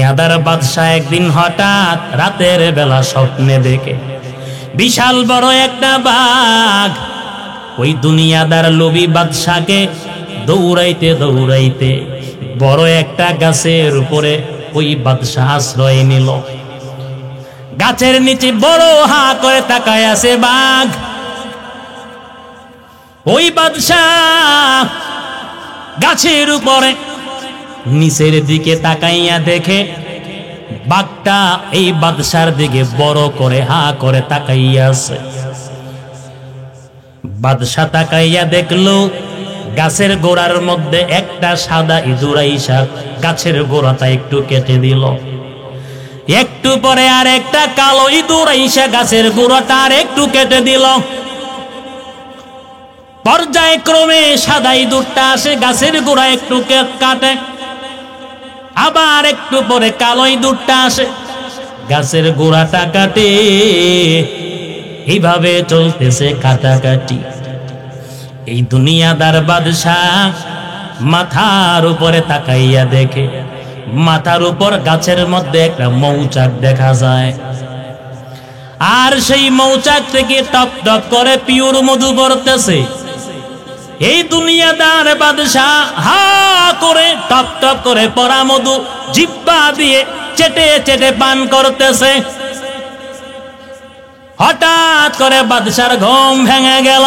দুনিয়াদার বাদশা একদিন হঠাৎ রাতের বেলা স্বপ্নে দেখে বিশাল বড় একটা বাঘ ওই দুনিয়াদার লোভী বাদশাকে দৌড়াইতে দৌড়াইতে বড় একটা গাছের উপরে ওই বাদশা আশ্রয় নিল। গাছের নিচে বড় হা করে তাকায় আছে বাঘ। ওই বাদশা গাছের উপরে নিচের দিকে তাকাইয়া দেখে বাঘটা এই বাদশার দিকে বড় করে হা করে তাকাইয়া আছে। বাদশা তাকাইয়া দেখলো গাছের গোড়ার মধ্যে একটা সাদা ইঁদুর আইসা গাছের গোড়াটা একটু কেটে দিল। একটু পরে আর একটা কালো ইঁদুর আইসা গাছের গোড়াটা আর একটু কেটে দিল। পর্যায়ক্রমে সাদা ইঁদুরটা আসে গাছের গোড়া একটু কাটে, আবার একটু পরে কালো ইঁদুরটা আসে গাছের গোড়াটা কাটে। এইভাবে চলতেছে কাটাকাটি। এই দুনিয়াদার বাদশাহ মাথার উপরে তাকাইয়া দেখে মাথার উপর গাছের মধ্যে একটা মৌচাক দেখা যায়, আর সেই মৌচাক থেকে টপ টপ করে পিওর মধু পড়তেছে। এই দুনিয়াদার বাদশাহ হা করে টপ টপ করে পড়া মধু জিহ্বা দিয়ে চেটে চেটে পান করতেছে। হঠাৎ করে বাদশার ঘুম ভেঙে গেল,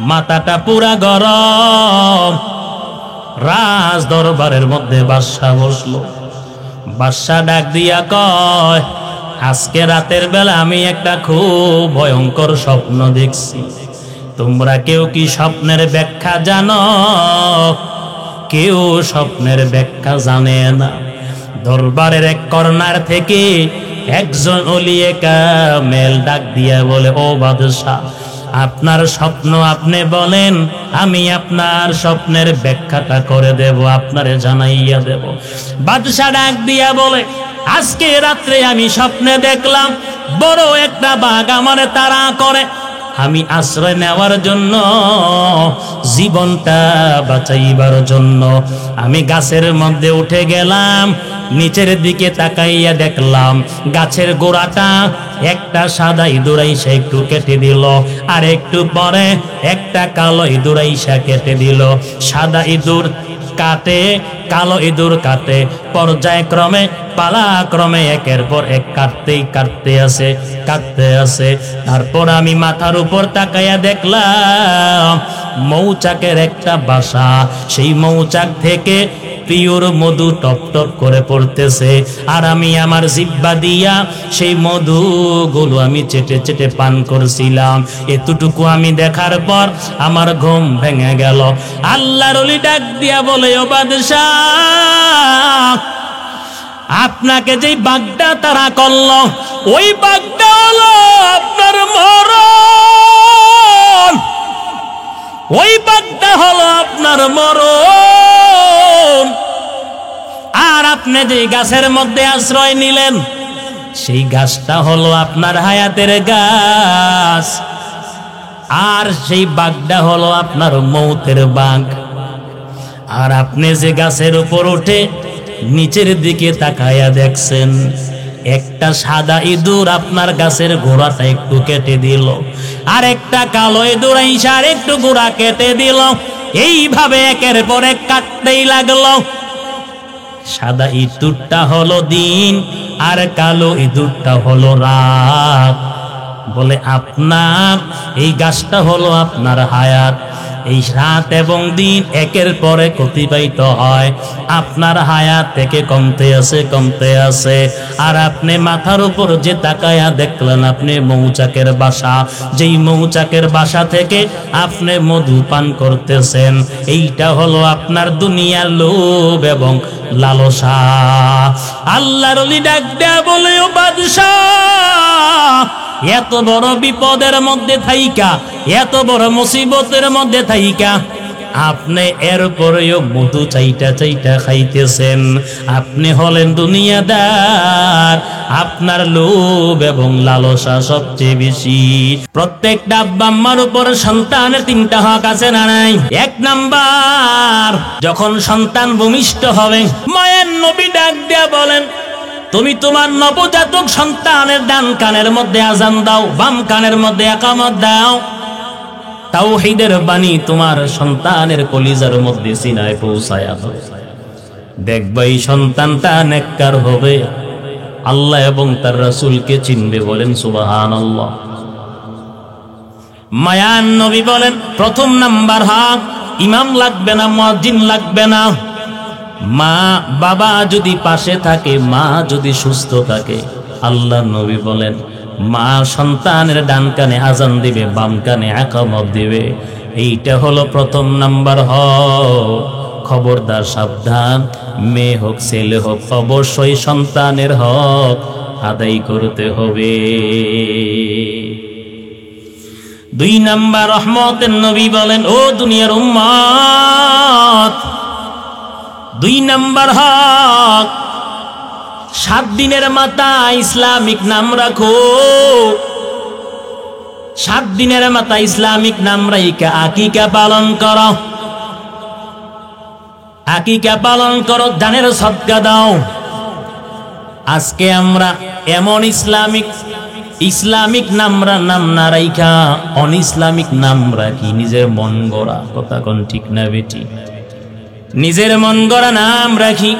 মাথাটা পুরা গরম। রাজ দরবারের মধ্যে বাদশা বসলো। বাদশা ডাক দিয়া কয়, আজকে রাতের বেলা আমি একটা খুব ভয়ঙ্কর স্বপ্ন দেখছি। তোমরা কেউ কি স্বপ্নের ব্যাখ্যা জানো? কেউ স্বপ্নের ব্যাখ্যা জানে না। দরবারের এক কর্নার থেকে একজন ওলিয়ে কামেল ডাক দিয়া বলে, ও বাদশা, আপনার স্বপ্ন আপনি বলেন, আমি আপনার স্বপ্নের ব্যাখ্যাটা করে দেব, আপনারে জানাইয়া দেব। বাদশা ডাক দিয়া বলে, আজকে রাত্রে আমি স্বপ্নে দেখলাম বড় একটা বাঘ আমারে তাড়া করে। আমি আশ্রয় নেওয়ার জন্য, জীবনটা বাঁচাইবার জন্য আমি গাছের মধ্যে উঠে গেলাম। নিচের দিকে তাকাইয়া দেখলাম গাছের গোড়াটা একটা সাদা ইঁদুর আইসা একটু কেটে দিল, আর একটু পরে একটা কালো ইঁদুর আইসা কেটে দিল। সাদা ইঁদুর কাটে, কালো ইঁদুর কাটে, পর্যায়ক্রমে পালাক্রমে একের পর এক কাটতে আছে। তারপর আমি মাথার উপর তাকাইয়া দেখলাম মৌচাকের একটা বাসা, সেই মৌচাক থেকে পিওর মধু টপ টপ করে পড়তেছে, আর আমি আমার জিহ্বা দিয়া সেই মধুগুলো আমি চেটে চেটে পান করছিলাম। এতটুকু আমি দেখার পর আমার ঘুম ভেঙে গেল। আল্লাহর ওলি ডাক দিয়া বলে, ও বাদশাহ, আপনাকে যেই বাঘটা তাড়া করলো ওই বাঘটা হলো আপনার মরণ, ওই বাঘটা হলো আপনার মরণ। আর আপনি যে গাছের মধ্যে আশ্রয় নিলেন সেই গাছটা হলো আপনার হায়াতের গাছ, আর সেই বাঘটা হলো আপনার মৌতের বাঘ। আর আপনি যে গাছের উপর উঠে নিচের দিকে তাকায়া দেখছেন একটা সাদা ইঁদুর আপনার গাছের গোড়াটা একটু কেটে দিল, আর একটা কালো ইঁদুর আইসা আর একটু গোড়া কেটে দিল। এইভাবে একের পর এক কাটতেই লাগলো। সাদা ইঁদুরটা হলো দিন, আর কালো ইঁদুরটা হলো রাত। বলে, আপনার এই গাছটা হলো আপনার হায়াত। এই রাত এবং দিন একের পরে অতিবাহিত হয়, আপনার হায়াত থেকে কমতে আছে। আর আপনি মাথার উপর যে তাকায়া দেখলেন আপনি মৌচাকের বাসা, যেই মৌচাকের বাসা থেকে আপনি মধু পান করতেছেন, এইটা হলো আপনার দুনিয়ার লোভ এবং লালসা। আল্লাহর ওলি ডাক দেয়া বলে, ও বাদশাহ, এত বড় বিপদের মধ্যে থাইকা, এত বড় মুসিবতের মধ্যে থাইকা আপনি এরপরেও মধু চাইটা চাইটা খাইতেছেন। আপনি হলেন দুনিয়াদার, আপনার লোভ এবং লালসা সবচেয়ে বেশি। প্রত্যেকটা আব্বা আম্মার উপর সন্তানের তিনটা হক আছে না নাই? এক নাম্বার, যখন সন্তান ভূমিষ্ঠ হবে মায়ের নবী ডাক দেয়া বলে, তুমি তোমার নবজাতক সন্তানের ডান কানের মধ্যে আজান দাও, বাম কানের মধ্যে ইকামত দাও। তাওহীদের বাণী তোমার সন্তানের কলিজার মধ্যে সিনায় পৌঁছায়া দাও। দেখবা এই সন্তানটা নেককার হবে, আল্লাহ এবং তার রাসূলকে চিনবে। বলেন সুবহানাল্লাহ। মায়ান নবী বলেন, প্রথম নাম্বার হক, ইমাম লাগবে না, মুয়াজ্জিন লাগবে না। মা বাবা যদি পাশে থাকে, মা যদি সুস্থ থাকে, আল্লাহ নবী বলেন মা সন্তানের ডান কানে আজান দিবে, বাম কানে ইকামত দিবে। এইটা হলো প্রথম নাম্বার হক। খবরদার, সাবধান, মেয়ে হোক ছেলে হোক, অবশ্যই সন্তানের হক আদায় করতে হবে। 2 নাম্বার রহমতের নবী বলেন, ও দুনিয়ার উম্মত, 2 নাম্বার হক, 7 দিনের মাথায় ইসলামিক নাম রাখো। 7 দিনের মাথায় ইসলামিক নাম রাখা আকিকা পালন করো। আকিকা পালন করো, দানের সদকা দাও। আজকে আমরা এমন ইসলামিক নাম না রাখা অন ইসলামিক নাম রাখি, নিজের মন গড়া। কথা কোন ঠিক না বেটি? নিজের মন গড়া নাম রাখি।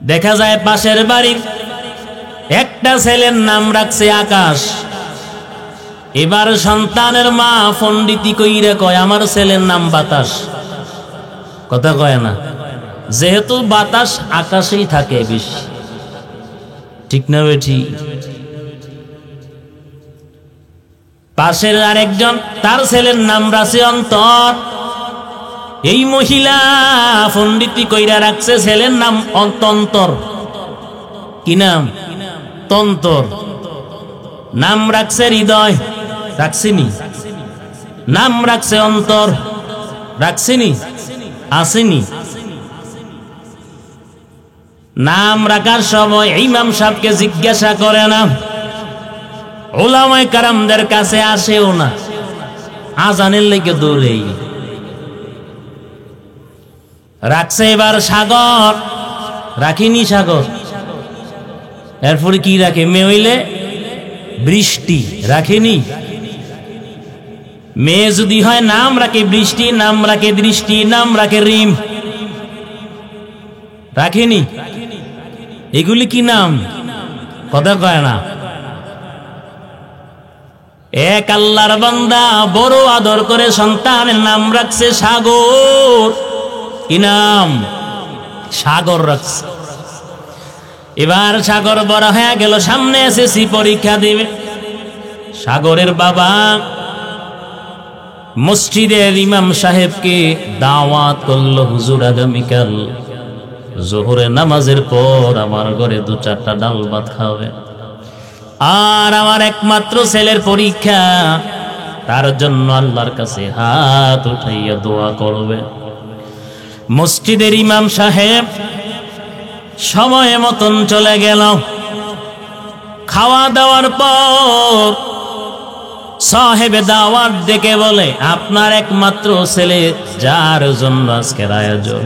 দেখা যায় পাশের বাড়ির একটা ছেলের নাম রাখছে আকাশ। এবার সন্তানের মা পণ্ডিতি কইরে কয়, আমার ছেলের নাম বাতাস। কথা কয় না, যেহেতু বাতাস আকাশেই থাকে বেশি। ঠিক না বেটি? পাশের আরেকজন, তার ছেলের নাম রাখছে অন্তর। এই মহিলা পণ্ডিতি কইরা রাখছে ছেলের নাম অন্তর। কি নাম? তন্তর। নাম রাখছে হৃদয়, রাখছিনি? নাম রাখছে অন্তর, রাখছিনি? আসেনি? নাম রাখার সময় ইমাম সাহেবকে জিজ্ঞাসা করে না, উলামায়ে কারামদের কাছে আসেও না, আজানের লেগে দৌড়েই রাখছে। এবার সাগর, রাখিনি সাগর। এরপরে কি রাখে? মেয়ে হইলে বৃষ্টি, রাখেনি? মেয়ে যদি হয় নাম রাখে বৃষ্টি, নাম রাখে দৃষ্টি, নাম রাখে রিম, রাখেনি? এগুলি কি নাম? কথা কয় না। এক আল্লাহর বান্দা বড় আদর করে সন্তানের নাম রাখছে সাগর। কি নাম? সাগর রাখছে। এবার সাগর বড় হয়ে গেল, সামনে এসএসসি পরীক্ষা দিবে। সাগরের বাবা মসজিদের ইমাম সাহেবকে দাওয়াত করলো, হুজুর আগামীকাল জোহরের নামাজের পর আমার ঘরে 2-4টা ডাল ভাত খাবে, আর আমার একমাত্র ছেলের পরীক্ষা, তার জন্য আল্লাহর কাছে হাত উঠাইয়া দোয়া করবে। মসজিদের ইমাম সাহেব সময় মতন চলে গেল। খাওয়া দাওয়ার পর সাহেবে দাওয়াত ডেকে বলে, আপনার একমাত্র ছেলে যার জন্য আজকের আয়োজন,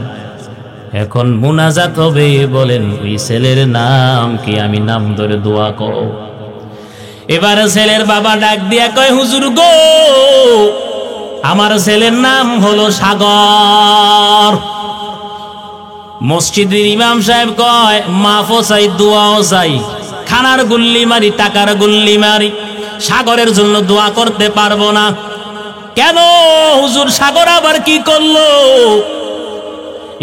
এখন মুনাজাত হবে, বলেন ওই ছেলের নাম কি? আমি নাম ধরে দোয়া করো। এবারে ছেলের বাবা ডাক দিয়া কয়, হুজুর গো, আমার ছেলের নাম হলো সাগর। মসজিদের ইমাম সাহেব কয়, মাফও চাই, দোয়াও চাই, খানার গুল্লি মারি, টাকার গুল্লি মারি, সাগরের জন্য দোয়া করতে পারবো না। কেন হুজুর, সাগর আবার কি করলো?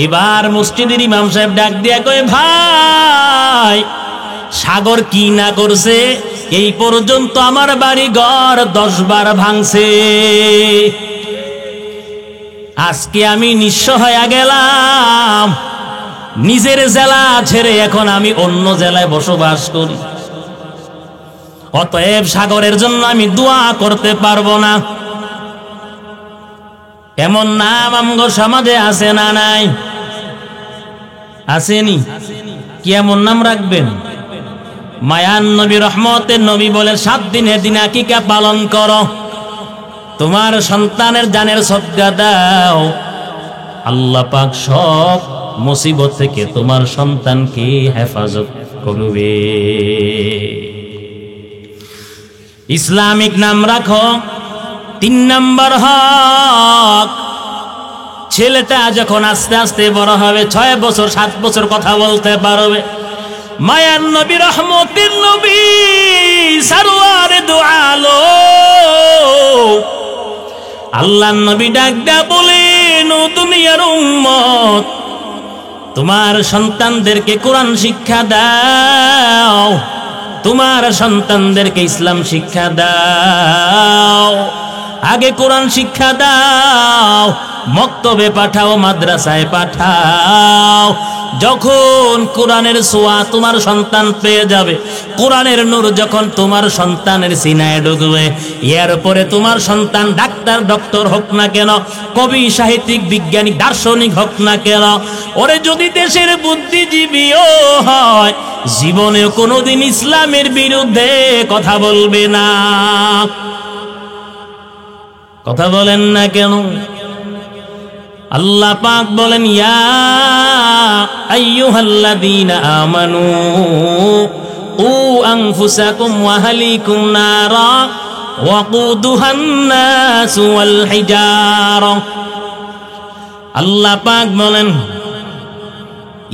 এবার মসজিদের ইমাম সাহেব ডাক দিয়া কয়, ভাই, সাগর কি না করছে? এই পর্যন্ত আমার বাড়ি ঘর 10 বার ভাঙছে। আজকে আমি নিঃস্ব হয়ে গেলাম, নিজের জেলা ছেড়ে এখন আমি অন্য জেলায় বসবাস করি। অতএব সাগরের জন্য আমি দোয়া করতে পারবো না। এমন নাম আমগো সমাজে আছে না নাই? আসেনি? কি এমন নাম রাখবেন? মায়ান নবী, রহমতের নবী বলে, 7 দিনের দিন আকিকা পালন করো, তোমার সন্তানের জানের সদকা দাও। আল্লাহ পাক সব মুসিবত থেকে তোমার সন্তানকে হেফাজত করবে। ইসলামিক নাম রাখো। 3 নম্বর হক, ছেলেটা যখন আস্তে আস্তে বড় হবে, 6 বছর 7 বছর কথা বলতে পারবে, মায়ার নবী রহমতের নবী সরওয়ারে দু আলম আল্লাহর নবী ডাক দেয়া বলেন, ও দুনিয়ার উম্মত, তোমার সন্তানদেরকে কোরআন শিক্ষা দাও, তোমার সন্তানদেরকে ইসলাম শিক্ষা দাও। আগে কোরআন শিক্ষা দাও, মক্তবে পাঠাও, মাদ্রাসায় পাঠাও। যখন কোরআনের ছোঁয়া তোমার সন্তান পেয়ে যাবে, কোরআনের নূর যখন তোমার সন্তানের সিনায় ঢুকবে, এরপরে তোমার সন্তান ডাক্তার ডক্টর হোক না কেন, কবি সাহিত্যিক বিজ্ঞানী দার্শনিক হোক না কেন, ওরে যদি দেশের বুদ্ধিজীবীও হয়, জীবনেও কোনোদিন ইসলামের বিরুদ্ধে কথা বলবে না। কথা বলেন না কেন? আল্লাহ পাক বলেন, ইয়া আইয়ুহাল্লাযীনা আমানু উ আনফুসাকুম ওয়া আহলিকুম নারা ওয়াকুদুহান নাস ওয়াল হিজারা। আল্লাহ পাক বলেন,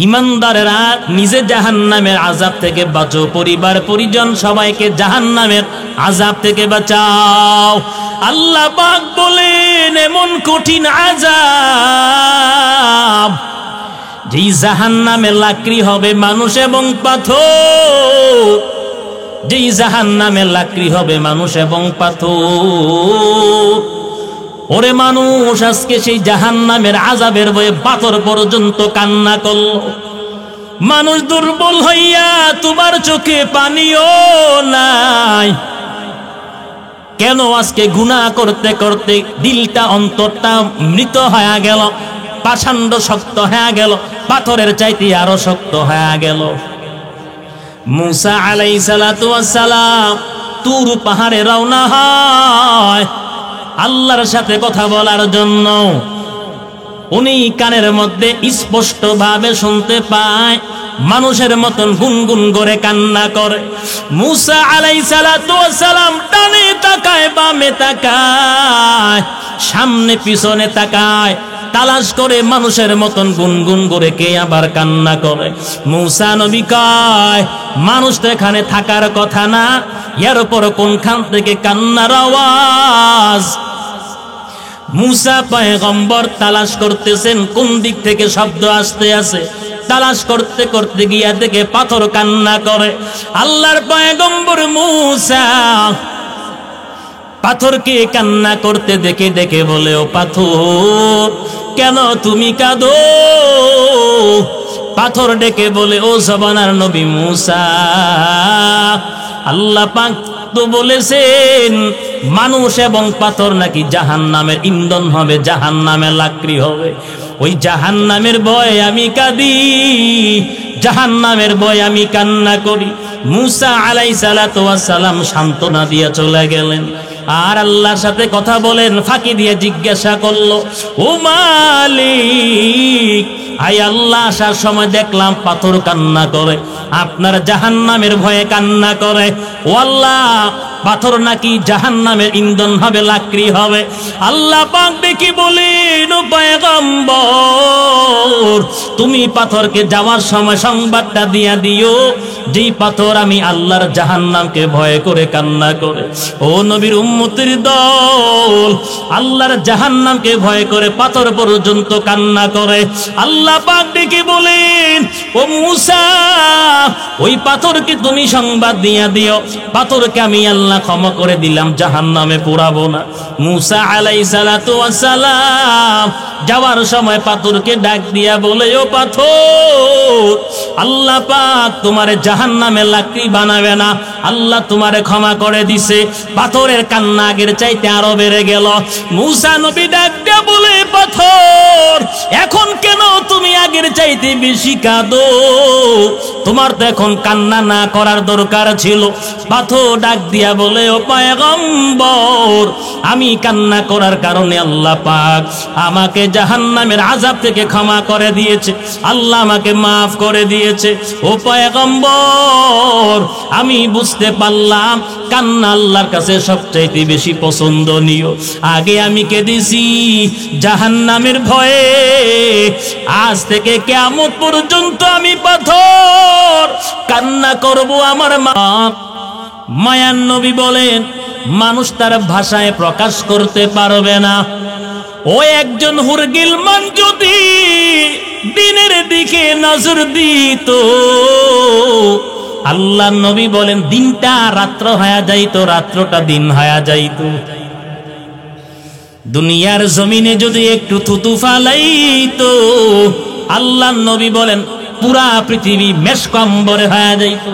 ইমানদারেরা নিজে জাহান্নামের আযাব থেকে বাঁচো, পরিবার পরিজন সবাইকে জাহান্নামের আযাব থেকে বাঁচাও। আল্লাহ পাক বলেন, এমন কঠিন আযাব যেই জাহান্নামে লাকড়ি হবে মানুষ এবং পাথর, যেই জাহান্নামে লাকড়ি হবে মানুষ এবং পাথর। ওরে মানুষ, আজকে সেই জাহান্নামের আযাবের ভয়ে পাথর পর্যন্ত কান্না করল। মানুষ দুর্বল হইয়া তোমার চোখে পানিও নাই। কেন? আজকে গুনাহ করতে করতে দিলটা, অন্তরটা মৃত হয়ে গেল, পাষাণ্ড শক্ত হয়ে গেল, পাথরের চাইতে আরো শক্ত হয়ে গেল। মুসা আলাইহিস সালাতু ওয়াস সালাম তুর পাহাড়ে রওনা হয় আল্লাহর সাথে কথা বলার জন্য। উনি কানের মধ্যে স্পষ্ট ভাবে শুনতে পায়, মানুষের মতন গুনগুন করে কান্না করে। মুসা আলাইহিস সালাতু ওয়াস সালাম ডানে তাকায়, বামে তাকায়, সামনে পিছনে তাকায়, তালাশ করে মানুষের মতন গুনগুন করে কে আবার কান্না করে। মুসা নবী কয়, মানুষ তো এখানে থাকার কথা না, এর উপর কোনখান থেকে কান্নার আওয়াজ? মুসা পয়গম্বর তালাশ করতেছেন কোন দিক থেকে শব্দ আসতে আছে। তালাশ করতে করতে গিয়া দেখে পাথর কান্না করে। আল্লাহর পয়গম্বর মুসা পাথরকে কান্না করতে দেখে দেখে বলে, ও পাথর, কেন তুমি কাঁদো? পাথর ডেকে বলে, ও জবানার নবী মুসা, আল্লাহ পাক তো বলেছেন মানুষ এবং পাথর নাকি জাহান্নামের ইন্ধন হবে, জাহান্নামের লাকড়ি হবে। ওই জাহান্নামের ভয়ে আমি কাঁদি, জাহান্নামের ভয়ে আমি কান্না করি। মুসা আলাইহিস সালাতু ওয়াস সালাম সান্ত্বনা দিয়ে চলে গেলেন। আর আল্লাহর সাথে কথা বলেন, ফাঁকি দিয়ে জিজ্ঞাসা করলো, ও মালিক, আয় আল্লাহ, আসার সময় দেখলাম পাথর কান্না করে, আপনার জাহান্নামের ভয়ে কান্না করে। ও আল্লাহ, পাথর নাকি জাহান্নামের ইন্ধন হবে, লাকড়ি হবে। আল্লাহ পাক দেখি বলেন, ও পয়গম্বর, তুমি পাথরকে যাওয়ার সময় সংবাদটা দিয়া দিও, যেই পাথর আমি আল্লাহর জাহান্নামকে ভয় করে কান্না করে। ও নবীর উম্মতের দল, আল্লাহর জাহান্নামকে ভয় করে পাথর পর্যন্ত কান্না করে। আল্লাহ পাক দেখি বলেন, ও মুসা, ওই পাথরকে তুমি সংবাদ দিয়া দিও, পাথরকে আমি আল্লাহ ক্ষমা করে দিলাম, জাহান্নামে পোড়াবো না। মুসা আলাইহিস সালাতু ওয়াস সালাম যাওয়ার সময় পাথরকে ডাক দিয়া বলে, ও পাথর, আল্লাহ পাক তোমারে জাহান্নামে লাকড়ি বানাবে না, আল্লাহ তোমারে ক্ষমা করে দিছে। পাথরের কান্না আগের চাইতে আরো বেড়ে গেল। মুসা নবী ডাক দিয়া বলে, পাথর, এখন কেন তুমি আগের চাইতে বেশি কাঁদো? তোমার তো এখন কান্না না করার দরকার ছিল। পাথর ডাক দিয়া বলে, ও পয়গম্বর, আমি কান্না করার কারণে আল্লাহ পাক আমাকে জাহান্নামের আযাব থেকে ক্ষমা করে দিয়েছে, আল্লাহ আমাকে মাফ করে দিয়েছে। ও পয়গম্বর, আমি বুঝতে পারলাম কান্না আল্লাহর কাছে সবচাইতে বেশি পছন্দনীয়। আগে আমি কেঁদেছি জাহান্নামের ভয়ে, আজ থেকে কিয়ামত পর্যন্ত আমি পাথর কান্না করব আমার মা। মায়ার নবী বলেন, মানুষ তার ভাষায় প্রকাশ করতে পারবে না। ও একজন হুরগিলমান যদি দিনের দিকে নজর দিত, আল্লাহ নবী বলেন দিনটা রাত্র হয়ে যাইতো, রাত্রটা দিন হয়ে যাইতো। দুনিয়ার জমিনে যদি একটু থুতু ফালাইতো, আল্লাহ নবী বলেন পুরা পৃথিবী মেষকম্বরে হয়ে যাইতো।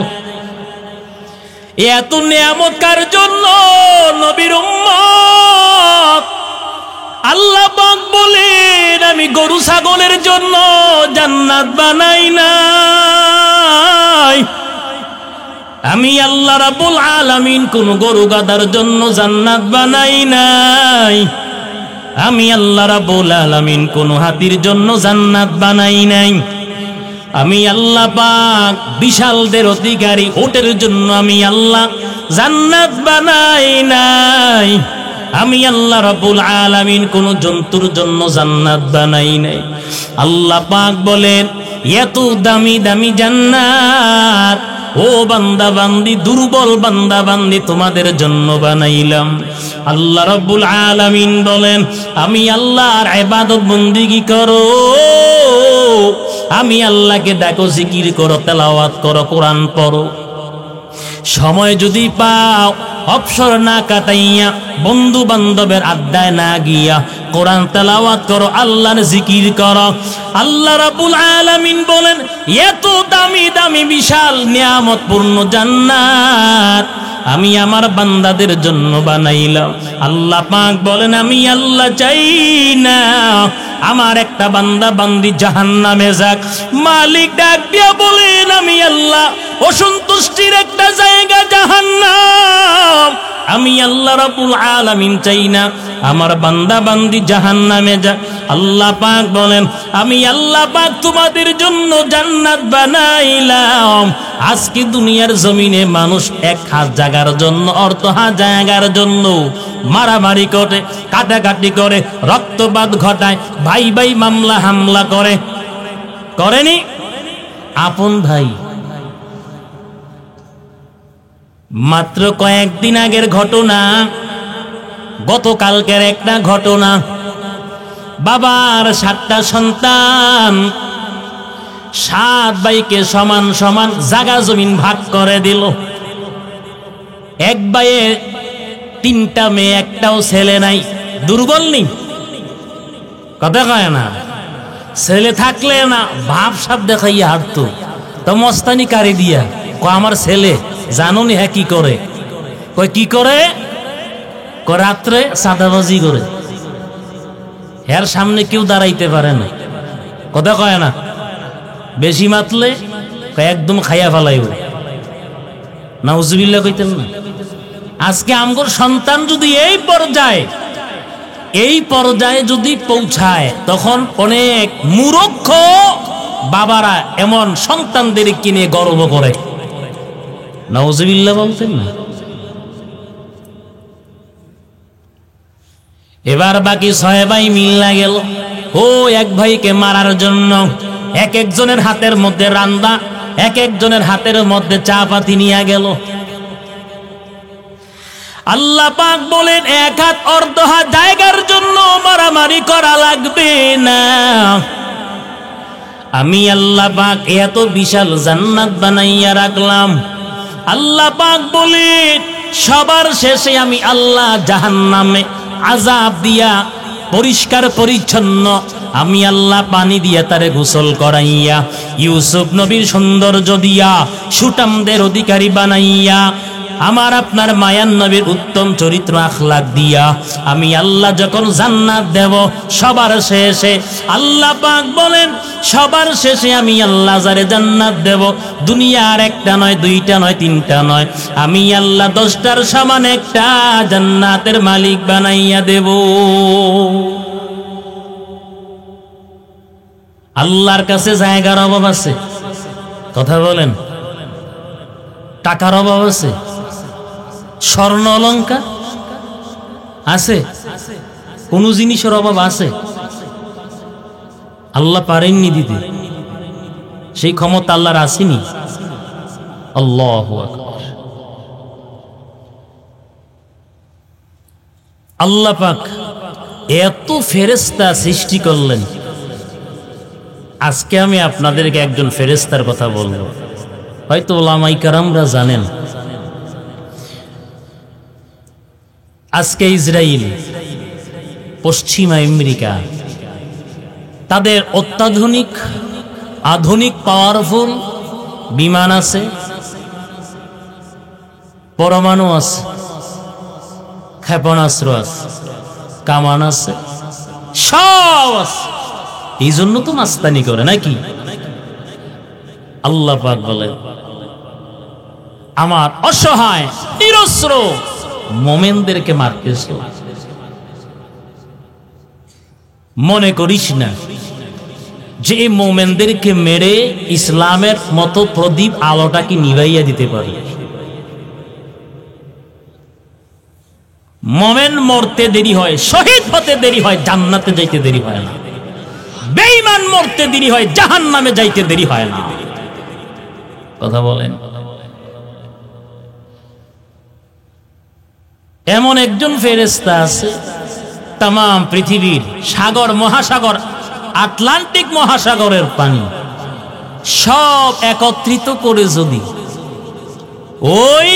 এত নিয়ামত কার জন্য? নবীর উম্মত। আল্লাহ পাক বলেন, আমি গরু ছাগলের জন্য জান্নাত বানাই নাই। আমি আল্লাহ রাব্বুল আলামিন কোন গরু গাদার জন্য জান্নাত বানাই নাই। আমি আল্লাহ রাব্বুল আলামিন কোন হাতির জন্য জান্নাত বানাই নাই। আমি আল্লাহ পাক বিশালদের অধিকারী ওটের জন্য আমি আল্লাহ জান্নাত বানাই নাই। আমি আল্লাহ রাব্বুল আলামিন কোন জন্তুর জন্য জান্নাত বানাই নাই। আল্লাহ পাক বলেন, এত দামি দামি জান্নাত ও বান্দা বান্দি, দুর্বল বান্দা বান্দি তোমাদের জন্য বানাইলাম। আল্লাহ রাব্বুল আলামিন বলেন, আমি আল্লাহর ইবাদত বন্দেগী করো, আমি আল্লাহকে ডাকো, জিকির করো, তেলাওয়াত করো, কোরআন পড়ো। সময় যদি পাও, অবসর না কাটাইয়া, বন্ধু বান্ধবের আড্ডায় না গিয়া কোরআন তেলাওয়াত করো, আল্লাহর জিকির করো। আল্লাহ রাব্বুল আলামিন বলেন, এত দামি দামি বিশাল নিয়ামতপূর্ণ জান্নাত আমি আমার বান্দাদের জন্য বানাইলাম। আল্লাহ পাক বলেন, আমি আল্লাহ চাই না আমার একটা বান্দা বান্দি জাহান্নামে যাক। মালিক ডাক দিয়া বলেন, আমি আল্লাহ অসন্তুষ্টির একটা জায়গা জাহান্নাম। আমি আল্লাহ রাব্বুল আলামিন চাই না আমার বান্দা বান্দি জাহান্নামে যাক। আল্লাহ পাক বলেন, আমি আল্লাহ পাক তোমাদের জন্য জান্নাত বানাইলাম। আজকে দুনিয়ার জমিনে মানুষ এক হাত জায়গার জন্য, অর্ধ হাত জায়গার জন্য মারামারি করে, কাটাকাটি করে, রক্তপাত ঘটায়, ভাই ভাই মামলা হামলা করে। করেনি? আপন ভাই। মাত্র কয়েকদিন আগের ঘটনা, গতকালকের একটা ঘটনা। বাবার 7টা সন্তান, 7 ভাইকে সমান সমান জায়গা জমিন ভাগ করে দিল। এক ভাইয়ে 3টা মেয়ে, একটাও ছেলে নাই। দুর্বল নেই, কথা কয় না। ছেলে থাকলে না ভাব সাপ দেখাইয়া হাঁটতো, তো মস্তানি কারি দিয়া আমার ছেলে জানো নি হ্যাঁ কি করে? কয় কি করে? রাত্রে সাদাবাজি করে, এর সামনে কেউ দাঁড়াইতে পারে না, কথা কয় না। বেশি মাতলে একদম খাইয়া ফেলাইব। নাউজুবিল্লাহ কইতেন না। আজকে আমগর সন্তান যদি এই পর্যায়ে যদি পৌঁছায়, তখন অনেক মূর্খ বাবারা এমন সন্তানদের কিনে গর্ব করে। নাউজুবিল্লাহ বলতেন না। এবার বাকি 6 ভাই মিল্লা গেল ও এক ভাইকে মারার জন্য। এক একজনের হাতের মধ্যে রান্দা, এক একজনের হাতের মধ্যে চা পাতি নিয়ে গেল। আল্লাহ পাক বলেন, এক হাত অর্ধ হাত জায়গার জন্য মারামারি করা লাগবে না। আমি আল্লাহ পাক এত বিশাল জান্নাত বানাইয়া রাখলাম। আল্লাহ পাক বলেন, সবার শেষে আমি আল্লাহ জাহান্নামে আযাব দিয়া পরিষ্কার পরিচ্ছন্ন আমি আল্লাহ পানি দিয়া তারে গোসল করাইয়া, ইউসুফ নবীর সৌন্দর্য দিয়া সুটামদের অধিকারী বানাইয়া আমার আপনার মায়ান নবীর উত্তম চরিত্র আখলাক দিয়া আমি আল্লাহ যখন জান্নাত দেব, সবার শেষে আল্লাহ পাক বলেন সবার শেষে আমি আল্লাহ যারে জান্নাত দেব, দুনিয়ার একটা নয়, দুইটা নয়, তিনটা নয়, আমি আল্লাহ 10টার সমান একটা জান্নাতের মালিক বানাইয়া দেব। আল্লাহর কাছে জায়গার অভাব আছে? কথা বলেন। টাকার অভাব আছে? স্বর্ণ অলংকার আছে? কোন জিনিসের অভাব আছে? আল্লাহ পারেননি দিতে, সেই ক্ষমতা আল্লাহর আসেনি। আল্লাহু আকবার। আল্লাহ পাক এত ফেরেশতা সৃষ্টি করলেন। আজকে আমি আপনাদেরকে একজন ফেরেশতার কথা বলবো, হয়তো ওলামায়ে কেরামরা জানেন। আজকে ইসরায়েল, পশ্চিমা আমেরিকা, তাদের অত্যাধুনিক আধুনিক পাওয়ারফুল বিমান আছে, পরমাণু আছে, ক্ষেপণাস্ত্র আছে, কামান আছে, সব আছে। এই জন্য তো মাস্তানি করে নাকি? আল্লাহ পাক বলেন আমার অসহায় নিরস্ত্র মোমেনদেরকে মারতেছ। মনে করিস না যে মোমেনদেরকে মেরে ইসলামের মতো প্রদীপ আলোটা কি নিভাইয়া দিতে পারি? মোমেন মরতে দেরি হয়, শহীদ হতে দেরি হয়, জান্নাতে যাইতে দেরি হয় না। বেঈমান মরতে দেরি হয়, জাহান্নামে যাইতে দেরি হয় না। কথা বলেন। এমন একজন ফেরেশতা আছে, তাম পৃথিবীর সাগর মহাসাগর, আটলান্টিক মহাসাগরের পানি সব একত্রিত করে যদি ওই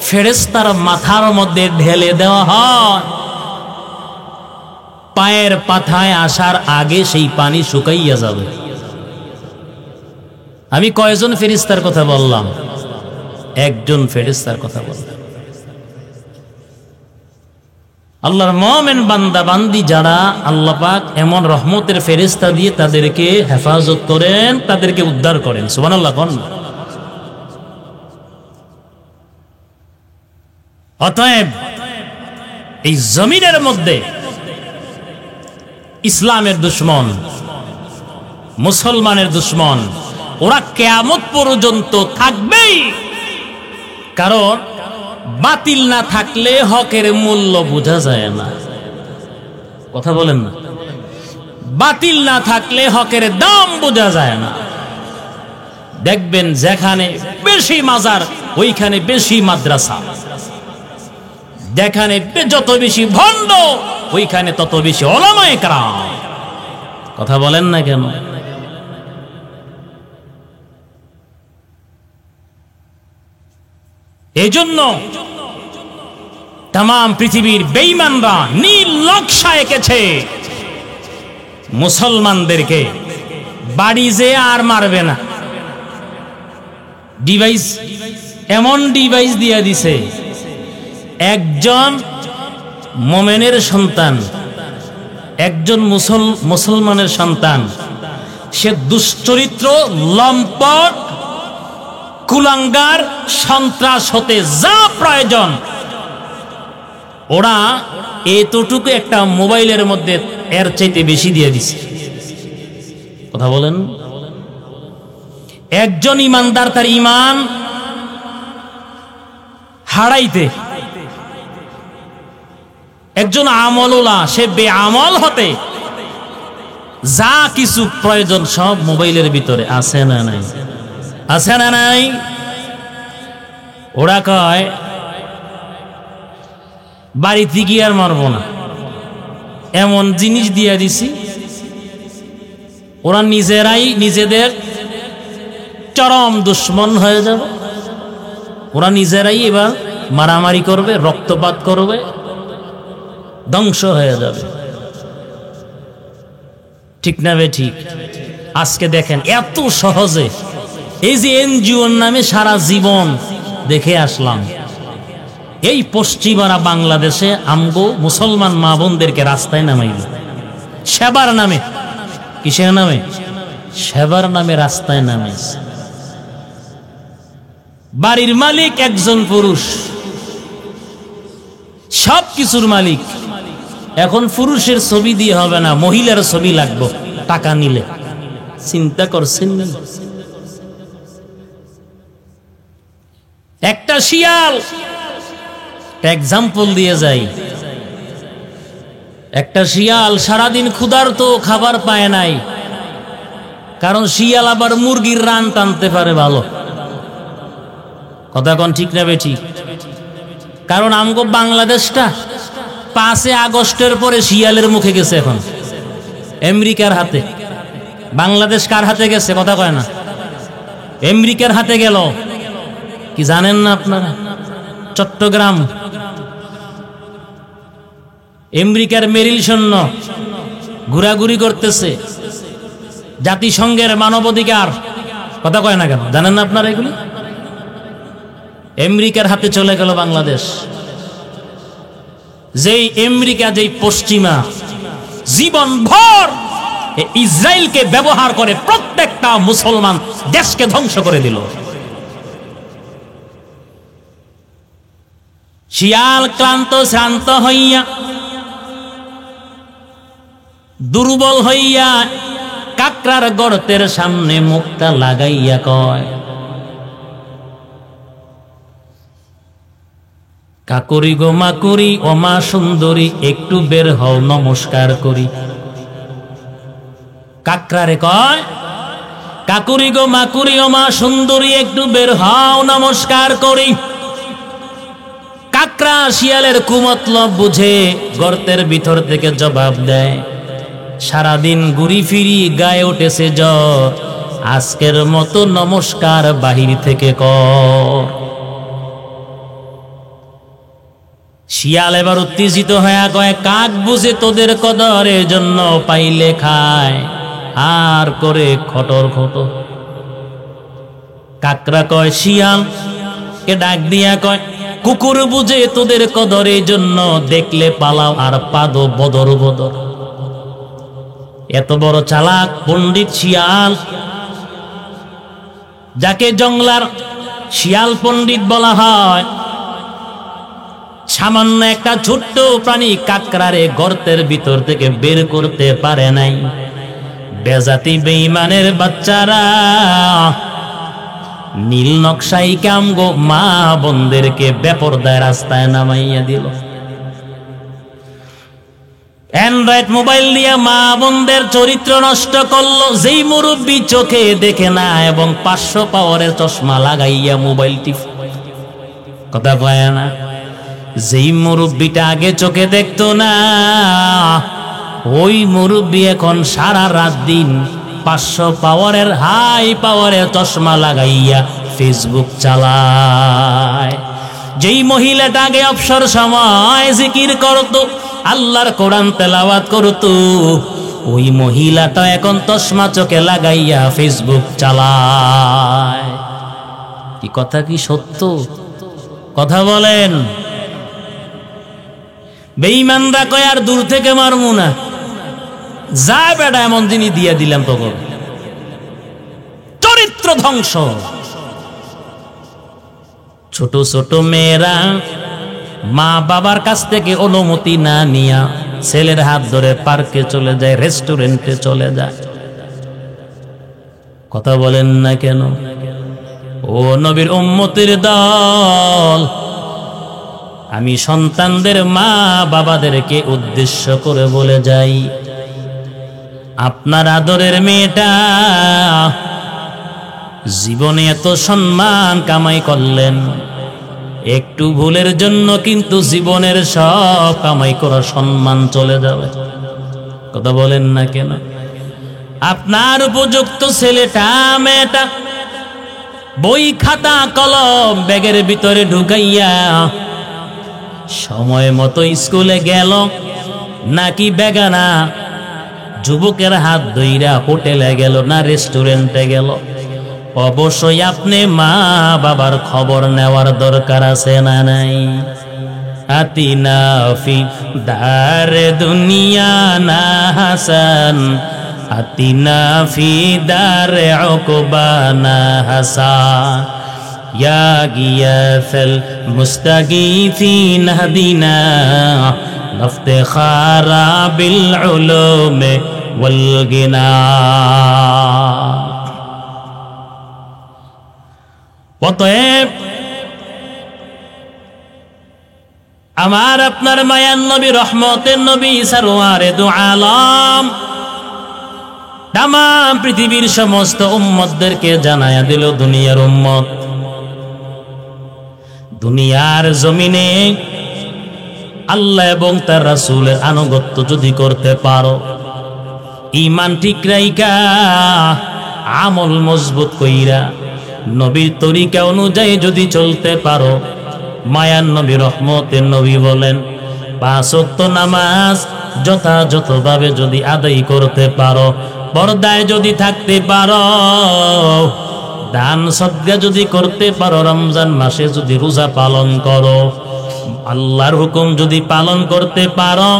ফেরেশতার মাথার মধ্যে ঢেলে দেওয়া হয়, পায়ের পাথায় আসার আগে সেই পানি শুকাইয়া যাবে। আমি কয়জন ফেরেশতার কথা বললাম? একজন ফেরেশতার কথা বললাম। আল্লাহর মুমিন বান্দা বান্দি যারা, আল্লাহ পাক এমন রহমতের ফেরেশতা দিয়ে তাদেরকে হেফাজত করেন, তাদেরকে উদ্ধার করেন। সুবহানাল্লাহ। অতএব এই জমিনের মধ্যে ইসলামের দুশ্মন, মুসলমানের দুশ্মন, ওরা কিয়ামত পর্যন্ত থাকবেই। কারণ বাতিল না থাকলে হকের মূল্য বোঝা যায় না। কথা বলেন না? বাতিল না থাকলে হকের দাম বোঝা যায় না। দেখবেন যেখানে বেশি মাজার ওইখানে বেশি মাদ্রাসা, যেখানে যত বেশি ভণ্ড ওইখানে তত বেশি উলামায়ে কেরাম। কথা বলেন না কেন? এজন্য তাম পৃথিবীর বেঈমানরা নীল নকশা এঁকেছে মুসলমানদেরকে বাড়ি যে আর মারবে না। ডিভাইস, এমন ডিভাইস দিয়া দিছে, একজন মোমেনের সন্তান, একজন মুসলমানের সন্তান, সে দুশ্চরিত্র, লম্পট, কুলাঙ্গার, সন্ত্রাস হতে যা প্রয়োজন ওরা এতটুকু একটা মোবাইলের মধ্যে এর চাইতে বেশি দিয়ে দিছে। কথা বলেন। একজন ইমানদার তার ইমান হারাইতে, একজন আমলওয়ালা সে বেআমল হতে যা কিছু প্রয়োজন সব মোবাইলের ভিতরে আছে না নাই? আছে না নাই? ওরা কয় বাড়িতে গিয়ে আর মারবো না, এমন জিনিস দিয়ে দিছি। ওরা নিজেরাই নিজেদের চরম দুশ্মন হয়ে যাবে। ওরা নিজেরাই এবার মারামারি করবে, রক্তপাত করবে, ধ্বংস হয়ে যাবে। ঠিক না বে ঠিক? আজকে দেখেন এত সহজে, এই যে এনজিওর নামে সারা জীবন দেখে আসলাম, এই পশ্চিমারা বাংলাদেশে আমগো মুসলমান মা বোনদেরকে রাস্তায় নামাইল সেবার নামে। কিসের নামে? সেবার নামে রাস্তায় নামাইছে। বাড়ির মালিক একজন পুরুষ, সব কিছুর মালিক। এখন পুরুষের ছবি দিয়ে হবে না, মহিলার ছবি লাগবে টাকা নিলে। চিন্তা করছেন? একটা শিয়াল, এক্সাম্পল দিয়ে যাই, একটা শিয়াল সারাদিন ক্ষুধার্ত, খাবার পায় নাই। কারণ শিয়াল আবার মুরগির রান টানতে পারে ভালো। কথা কোন ঠিক না বেঠিক? কারণ আমগো বাংলাদেশটা 5 আগস্টের পরে শিয়ালের মুখে গেছে। এখন আমেরিকার হাতে। বাংলাদেশ কার হাতে গেছে? কথা কয় না। আমেরিকার হাতে গেল। কি জানেন না আপনারা? চট্টগ্রাম আমেরিকার মেরিল সৈন্য ঘোরাঘুরি করতেছে, জাতিসংঘের মানবাধিকার। কথা কয় না কেন? জানেন না আপনারা এগুলি? আমেরিকার হাতে চলে গেল বাংলাদেশ। যেই আমেরিকা, যেই পশ্চিমা জীবন ভর ইসরায়েলকে ব্যবহার করে প্রত্যেকটা মুসলমান দেশকে ধ্বংস করে দিল। শিয়াল ক্লান্ত শ্রান্ত হইয়া, দুর্বল হইয়া কাকড়ার গর্তের সামনে মুখটা লাগাইয়া কয়, কাকুরি গো মাকুরি, ও মা সুন্দরী, একটু বের হও নমস্কার করি। কাকড়ারে কয়, কাকুরি গো মাকুরি, ও মা সুন্দরী, একটু বের হও নমস্কার করি। কাকড়া শিয়ালের কুমতলব বুঝে গর্তের ভিতর থেকে জবাব দেয়, সারাদিন ঘুরি ফিরি গায়ে উঠেছে জ্বর, আজকের মতো নমস্কার বাহির থেকে কর। শিয়াল এবার উত্তেজিত হয়ে কয়, কাক বুঝে তোদের কদরের জন্য পাইলে খায়, আর করে খটর খটর। কাকড়া কয়, শিয়াল কে ডাক দিয়া কয়, কুকুর বুঝে তোদের কদরের জন্য দেখলে পালাও আর পাদো বদর বদর। এত বড় চালাক পণ্ডিত শিয়াল, যাকে জংলার শিয়াল পণ্ডিত বলা হয়, সামান্য একটা ছোট্ট প্রাণী কাকড়ারে গর্তের ভিতর থেকে বের করতে পারে নাই। বেজাতি বেঈমানের বাচ্চারা নীল নকশাই কামগো মা বোনদেরকে বেপরদায় রাস্তায় নামাইয়া দিল। অ্যান্ড্রয়েড মোবাইল নিয়ে মা বোনদের চরিত্র নষ্ট করলো। যেই মুরব্বী চোখে দেখে না এবং 500 পাওয়ারের চশমা লাগাইয়া মোবাইল টিপ, কথা কয় না, যেই মুরব্বীটা আগে চোখে দেখতো না, ওই মুরব্বী এখন সারা রাত দিন 500 পাওয়ারের হাই পাওয়ারের চশমা লাগাইয়া ফেসবুক চালায়। যেই মহিলাটা আগে অবসর সময় জিকির করতো, আল্লাহর কোরআন তেলাওয়াত করতো, ওই মহিলাটা এখন চশমা চোখে লাগাইয়া ফেসবুক চালায়। কি কথা কি সত্য? কথা বলেন। বেঈমানরা কয়, আর দূর থেকে মারমু না, যা বেটা এমন জিনিস দিয়ে দিলাম তখন। চরিত্র ধ্বংস। ছোট ছোট মেয়েরা মা বাবার কাছ থেকে অনুমতি না নিয়া ছেলের হাত ধরে পার্কে চলে যায়, রেস্টুরেন্টে চলে যায়। কথা বলেন না কেন? ও নবীর উম্মতের দল, আমি সন্তানদের মা বাবাদেরকে উদ্দেশ্য করে বলে যাই, আপনার আদরের মেয়েটা জীবনে এত সম্মান কামাই করলেন, একটু ভুলের জন্য কিন্তু জীবনের সব কামাই করা সম্মান চলে যাবে। কথা বলেন না কেন? আপনার উপযুক্ত ছেলেটা মেয়েটা বই খাতা কলম ব্যাগের ভিতরে ঢুকাইয়া সময় মতো স্কুলে গেল নাকি বেগানা যুবকের হাত ধইরা হোটেলে গেল না রেস্টুরেন্টে গেল, অবশ্যই আপনি মা বাবার খবর নেওয়ার দরকার আছে না নাই? আতিনা ফি দার দুনিয়া না হাসান আতিনা ফি দার উকবানা হাসান ইয়া গিয়াসাল মুস্তাগীথিন হাদিনা ইফতিখারা বিল উলুম ওয়াল গিনা। অতএব আমার আপনার মায়ার নবী, রহমতের নবী, সরওয়ারে দু আলম তাম পৃথিবীর সমস্ত উম্মতদেরকে জানায়া দিল, দুনিয়ার উম্মত, দুনিয়ার জমিনে আল্লাহ এবং তার রাসূলের আনুগত্য যদি করতে পারো, ঈমান ঠিক রাইখা আমল মজবুত কইরা নবীর তরিকা অনুযায়ী যদি চলতে পারো, মায়ার নবী, রহমতের নবী বলেন 5 ওয়াক্ত নামাজ যথাযথভাবে যদি আদায় করতে পারো, পর্দায় যদি থাকতে পারো, দান সদকা যদি করতে পারো, রমজান মাসে যদি রোজা পালন করো, আল্লাহর হুকুম যদি পালন করতে পারো,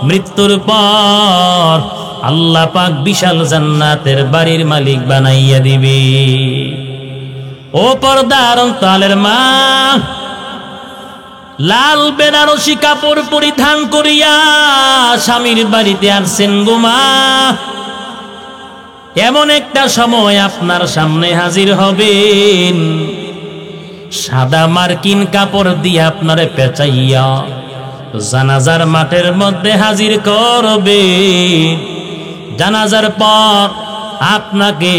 মৃত্যুর পর আল্লাহ পাক বিশাল জান্নাতের বাড়ির মালিক বানাইয়া দিবে। ও পর্দার অন্তরালের মা, লাল বেনারসি কাপড় পরিধান করিয়া স্বামীর বাড়িতে আসছেন গো মা, এমন একটা সময় আপনার সামনে হাজির হবেন, সাদা মার্কিন কাপড় দিয়ে আপনারে পেঁচাইয়া জানাজার মাঠের মধ্যে হাজির করবে। জানাজার পর আপনাকে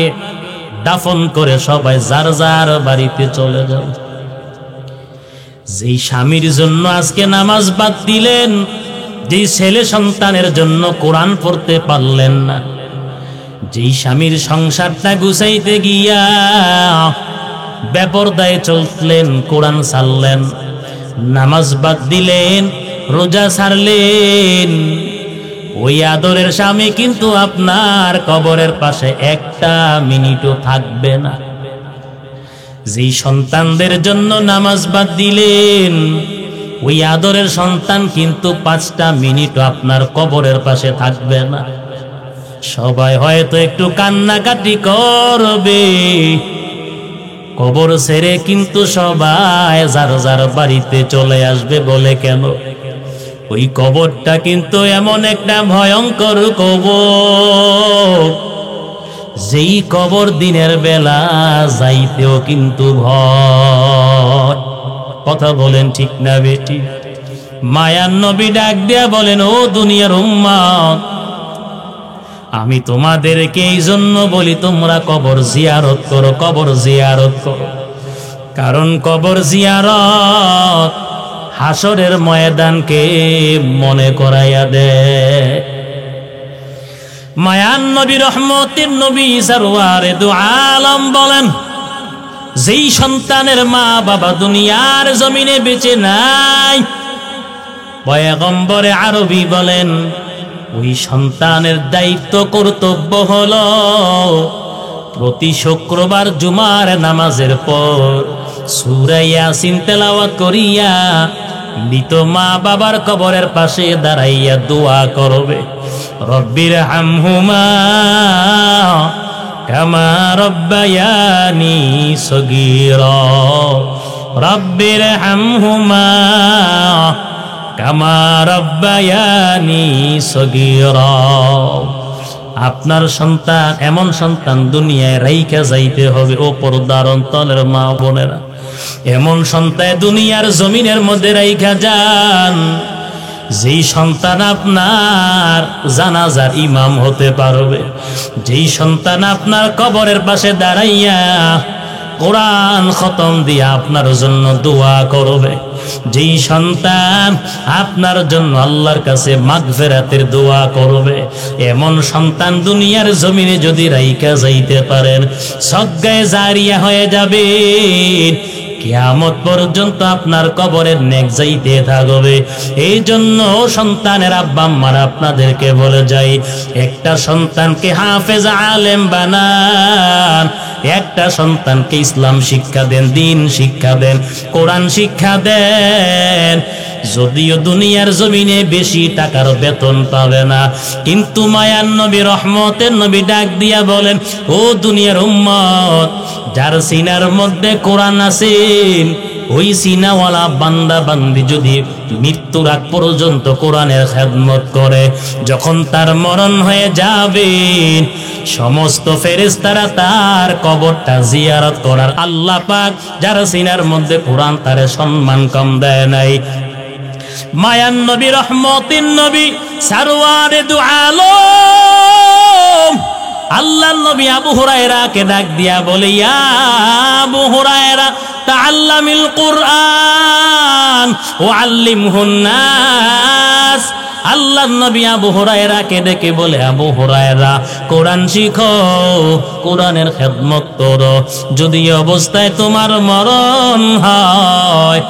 দাফন করে সবাই যার যার বাড়িতে চলে যাবে। যেই স্বামীর জন্য আজকে নামাজ বাদ দিলেন, যেই ছেলে সন্তানের জন্য কোরআন পড়তে পারলেন না, যেই স্বামীর সংসারটা গুছাইতে গিয়া বেপরদায় চললেন, কোরআন ছাড়লেন, নামাজ বাদ দিলেন, রোজা ছাড়লেন, ওই আদরের স্বামী কিন্তু আপনার কবরের পাশে একটা মিনিটও থাকবে না। যেই সন্তানদের জন্য নামাজ বাদ দিলেন, ওই আদরের সন্তান কিন্তু 5টা মিনিটও আপনার কবরের পাশে থাকবে না। সবাই হয়তো একটু কান্নাকাটি করবে, কবর ছেড়ে কিন্তু সবাই যার যার বাড়িতে চলে আসবে। বলে কেন? ওই কবরটা কিন্তু এমন একটা ভয়ঙ্কর কবর, যেই কবর দিনের বেলা যাইতেও কিন্তু ভয়। কথা বলেন ঠিক না বেটি? মায়ার নবী ডাক দিয়া বলেন, ও দুনিয়ার উম্মত, আমি তোমাদেরকে এই জন্য বলি তোমরা কবর জিয়ারত করো, কবর জিয়ারত করো। কারণ কবর জিয়ারত হাসরের ময়দানকে মনে করাইয়া দেয়। মায়ান নবী, রহমতের নবী, সরওয়ারে দু আলম বলেন, যেই সন্তানের মা বাবা দুনিয়ার জমিনে বেঁচে নাই, পয়গম্বরে আরবি বলেন, ওই সন্তানের দায়িত্ব কর্তব্য হলো প্রতি শুক্রবার জুমার নামাজের পর সূরা ইয়াসিন তেলাওয়াত করিয়া মৃত মা বাবার কবরের পাশে দাঁড়াইয়া দোয়া করবে, রব্বির হামহুমা কামা রব্বায়ানি সগীরা, রব্বির হামহুমা কামা রব্বায়ানি সগীরা। আপনার সন্তান, এমন সন্তান দুনিয়ায় রাইখা যাইতে হবে। ও পর্দার অন্তরের মা বোনেরা, এমন সন্তান দুনিয়ার জমিনের মধ্যে রাইখা যান, যেই সন্তান আপনার জানাজার ইমাম হতে পারবে, যেই সন্তান আপনার কবরের পাশে দাঁড়াইয়া কোরআন খতম দিয়ে আপনার জন্য দোয়া করবে, যেই সন্তান আপনার জন্য আল্লাহর কাছে মাগফিরাতের দোয়া করবে, এমন সন্তান দুনিয়ার জমিনে যদি রাইখা যাইতে পারেন, সদকায়ে জারিয়া হয়ে যাবে। কিয়ামত পর্যন্ত আপনার কবরের নেক যাইতে থাকবে। এই জন্য সন্তানের আব্বা আম্মারা আপনাদেরকে বলে যাই, একটা সন্তানকে হাফেজ আলেম বানান, একটা সন্তানকে ইসলাম শিক্ষা দেন, দিন শিক্ষা দেন, কোরআন শিক্ষা দেন। যদিও দুনিয়ার জমিনে বেশি টাকার বেতন পাবে না, কিন্তু মায়ার নবী, রহমতের নবী ডাক দিয়া বলেন, ও দুনিয়ার উম্মত, যার সিনার মধ্যে কোরআন আছেন, ওই সিনাওয়ালা বান্দা বান্দি যদি মৃত্যুর আগ পর্যন্ত কোরআনের খেদমত করে, যখন তার মরণ হয়ে যাবে, সমস্ত ফেরেশতারা তার কবরটা জিয়ারত করার। আল্লাহ পাক যার সিনার মধ্যে কোরআন, তারে সম্মান কম দেয় নাই। মায়ান নবী, রহমতের নবী, সারওয়ারে দু আলম আল্লাহর নবী আবু হুরায়রাকে ডাক দিয়া বলে, ইয়া আবু হুরায়রা, তাআল্লামিল কুরআন ওয়া আল্লিমহুন নাস। আল্লাহর নবী আবু হুরায়রাকে ডেকে বলে, আবু হুরায়রা, কোরআন শিখো, কোরআনের খেদমত করো। যদি অবস্থায় তোমার মরণ হয়,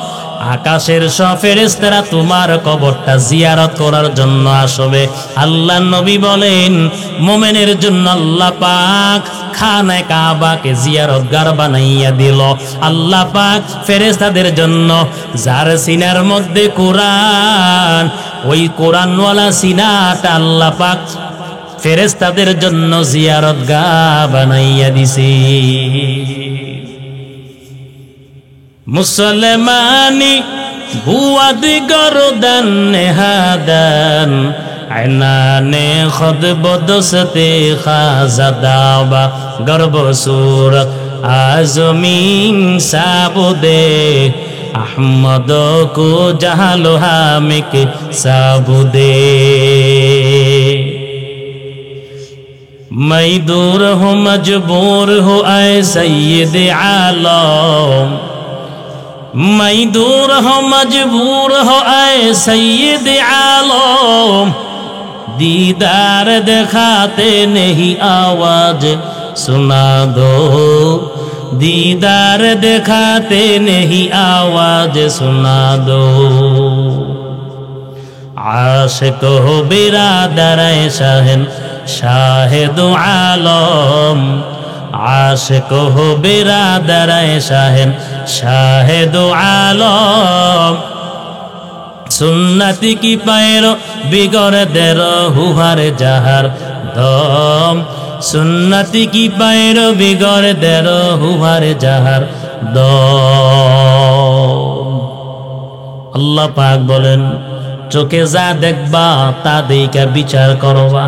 আকাশের সব ফেরেশতারা তোমার কবরটা জিয়ারত করার জন্য আসবে। আল্লাহর নবী বলেন, মুমিনের জন্য আল্লাহ পাক খানায়ে কাবাকে জিয়ারতগার বানাইয়া দিল। আল্লাহ পাক ফেরেশতাদের জন্য যার সিনার মধ্যে কোরআন, ওই কোরআনওয়ালা সিনাটা আল্লাহ পাক ফেরেশতাদের জন্য জিয়ারতগাহ বানাইয়া দিছে। মুসলমানি বুয়াদ গরদান নেহাদান, আইনানে খুদ বদসতে খাজাদাবা, গর্ব সুরত আজমিন সাবুদে, আহমদ কো জাহালো হামিক সাবুদে। मैं दूर हूँ मजबूर हूँ ऐ सैयद आलम, मैं दूर हूँ मजबूर हूँ ऐ सैयद आलम, दीदार दिखाते नहीं आवाज सुना दो, दीदार दिखाते नहीं आवाज सुना दो। आशिक हो बिरादर शाहन शाहिद आलम, आशिक हो बिरादर शाहन शाहिद आलम, सुन्नति की पैरो बिगड़ दे हुहर जहर दम, सुन्नति की पैरो बिगड़ दे हुहर जहर दम। अल्लाह पाक बोलेन, चोखे जा देखबा ता देइका বিচার করবা।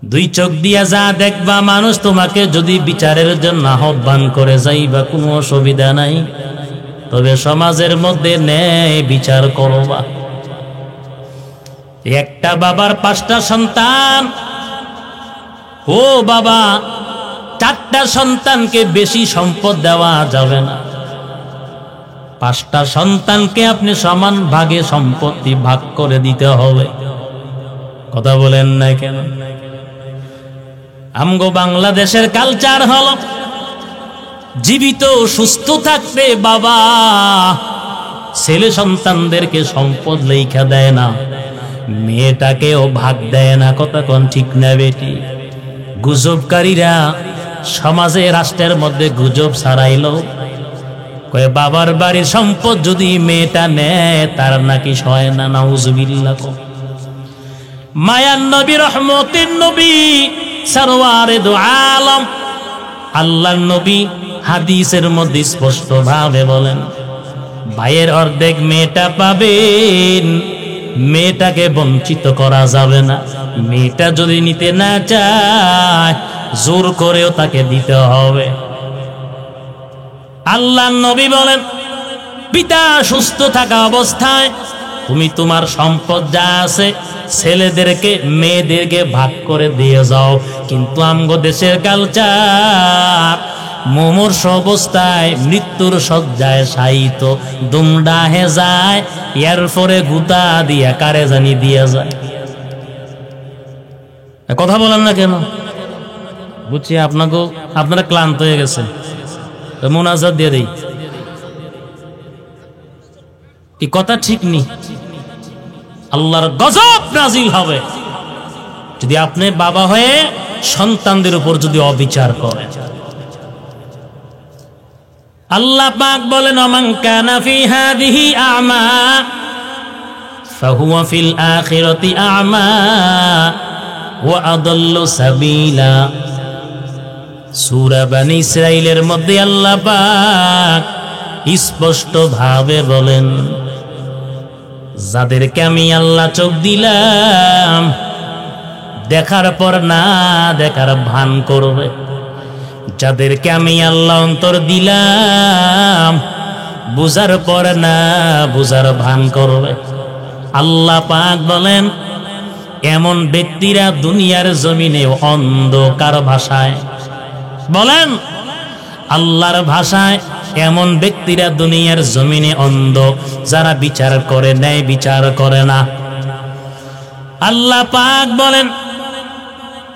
দুই চোখ দিয়া যা দেখবা, মানুষ তোমাকে যদি বিচারের জন্য আহ্বান করে যাইবা, কোনো অসুবিধা নাই, তবে সমাজের মধ্যে ন্যায় বিচার করবা। একটা বাবার 5টা সন্তান, ও বাবা, 4টা সন্তানকে বেশি সম্পদ দেওয়া যাবে না। 5টা সন্তানকে আপনি সমান ভাগে সম্পত্তি ভাগ করে দিতে হবে। কথা বলেন না কেন? আমগো বাংলাদেশের কালচার হলো, জীবিত সুস্থ থাকতে বাবা ছেলে সন্তানদেরকে সম্পদ লেখা দেয় না, মেয়েটাকেও ভাগ দেয় না। কথা কোন ঠিক না বেটি? গুজবকারীরা সমাজে, রাষ্ট্রের মধ্যে গুজব ছড়াইলো, কয়ে বাবার বাড়ির সম্পদ যদি মেয়েটা নেয়, তার নাকি সয় না। নাউজুবিল্লাহ। মায়ার নবী, রহমতের নবী, সরওয়ারে দু আলম, আল্লাহর নবী হাদিসের মধ্যে স্পষ্ট ভাবে বলেন, ভাইয়ের অর্ধেক মেয়েটা পাবেন, মেয়েটাকে বঞ্চিত করা যাবে না। মেয়েটা যদি নিতে না চায়, জোর করেও তাকে দিতে হবে। আল্লাহর নবী বলেন, পিতা সুস্থ থাকা অবস্থায় তুমি তোমার সম্পদ যা আছে ছেলেদেরকে মেয়েদেরকে ভাগ করে দিয়ে যাও। কিন্তু আমগো দেশের কালচার, মুমূর্ষ অবস্থায় মৃত্যুর শয্যায় শায়িত দুমডাহে যায়, এরপরে গুতা দিয়া কারে জানি দিয়ে যায়। কথা বলেন না কেন? বুঝছি আপনারা ক্লান্ত হয়ে গেছে। মোনাজাত দিয়ে দেই, কি কথা ঠিক নেই? আল্লাহর গজব নাজিল হবে যদি আপনি বাবা হয়ে সন্তানদের উপর যদি অবিচার করেন। আল্লাহ পাক বলেন, ওমান কানা ফি হাদিহি আ'মা ফাহুয়া ফিল আখিরাতি আ'মা ওয়া আদাল্লু সাবিলা। সূরা বনী ইসরাঈলের মধ্যে আল্লাহ পাক স্পষ্ট ভাবে বলেন, যাদেরকে আমি আল্লাহ চোখ দিলাম দেখার পর না দেখার ভান করবে, যাদেরকে আমি আল্লাহ অন্তর দিলাম বুঝার পর না বুঝার ভান করবে। আল্লাহ পাক বলেন, এমন ব্যক্তিরা দুনিয়ার জমিনে অন্ধকার ভাষায় বলেন, আল্লাহর ভাষায় এমন ব্যক্তিরা দুনিয়ার জমিনে অন্ধ, যারা বিচার করে ন্যায় বিচার করে না। আল্লাহ পাক বলেন,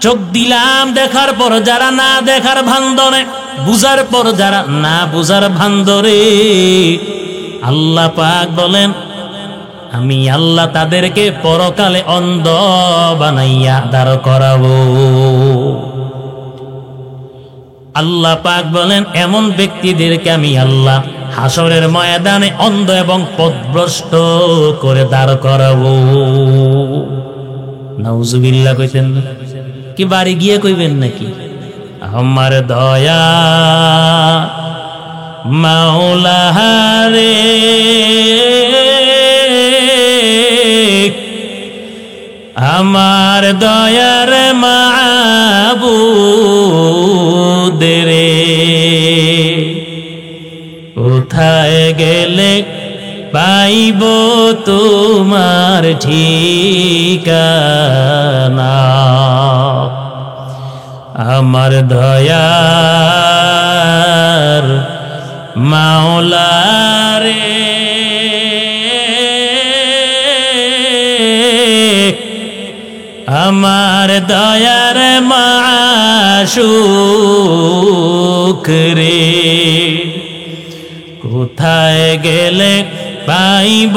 চোখ দিলাম দেখার পর যারা না দেখার ভান ধরে, বুঝার পর যারা না বুঝার ভান ধরে, আল্লাহ পাক বলেন আমি আল্লাহ তাদেরকে পরকালে অন্ধ বানাইয়া দাঁড় করাবো। আল্লাহ পাক বলেন, এমন ব্যক্তিদেরকে আমি আল্লাহ হাসরের ময়দানে অন্ধ এবং পথভ্রষ্ট করে দাঁড় করাবো। নাউজুবিল্লাহ কইতেন না কি? বাড়ি গিয়ে কইবেন নাকি? আমার দয়া মাওলা রে, আমার দয়ার মাবুদ রে, কোথায় গেলে পাইব তোমার ঠিকানা? আমার দয়ার মাওলা রে, আমার দয়ার মাশুক রে, কোথায় গেলে পাইব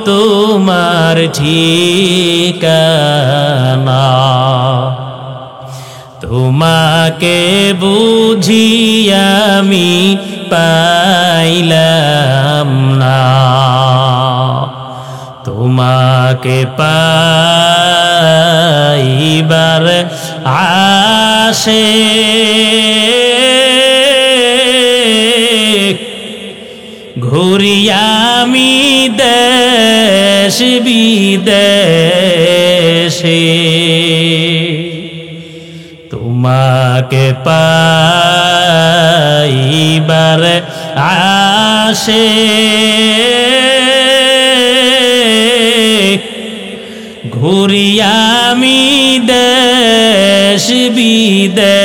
তোমার ঠিকানা? তোমাকে বুঝি আমি পাইলাম না, তোমাকে পাইবার আশে ঘুরি আমি দেশ বিদেশে, তোমাকে পাইবার আশে ঘুরি আমি দেশ বিদেশে।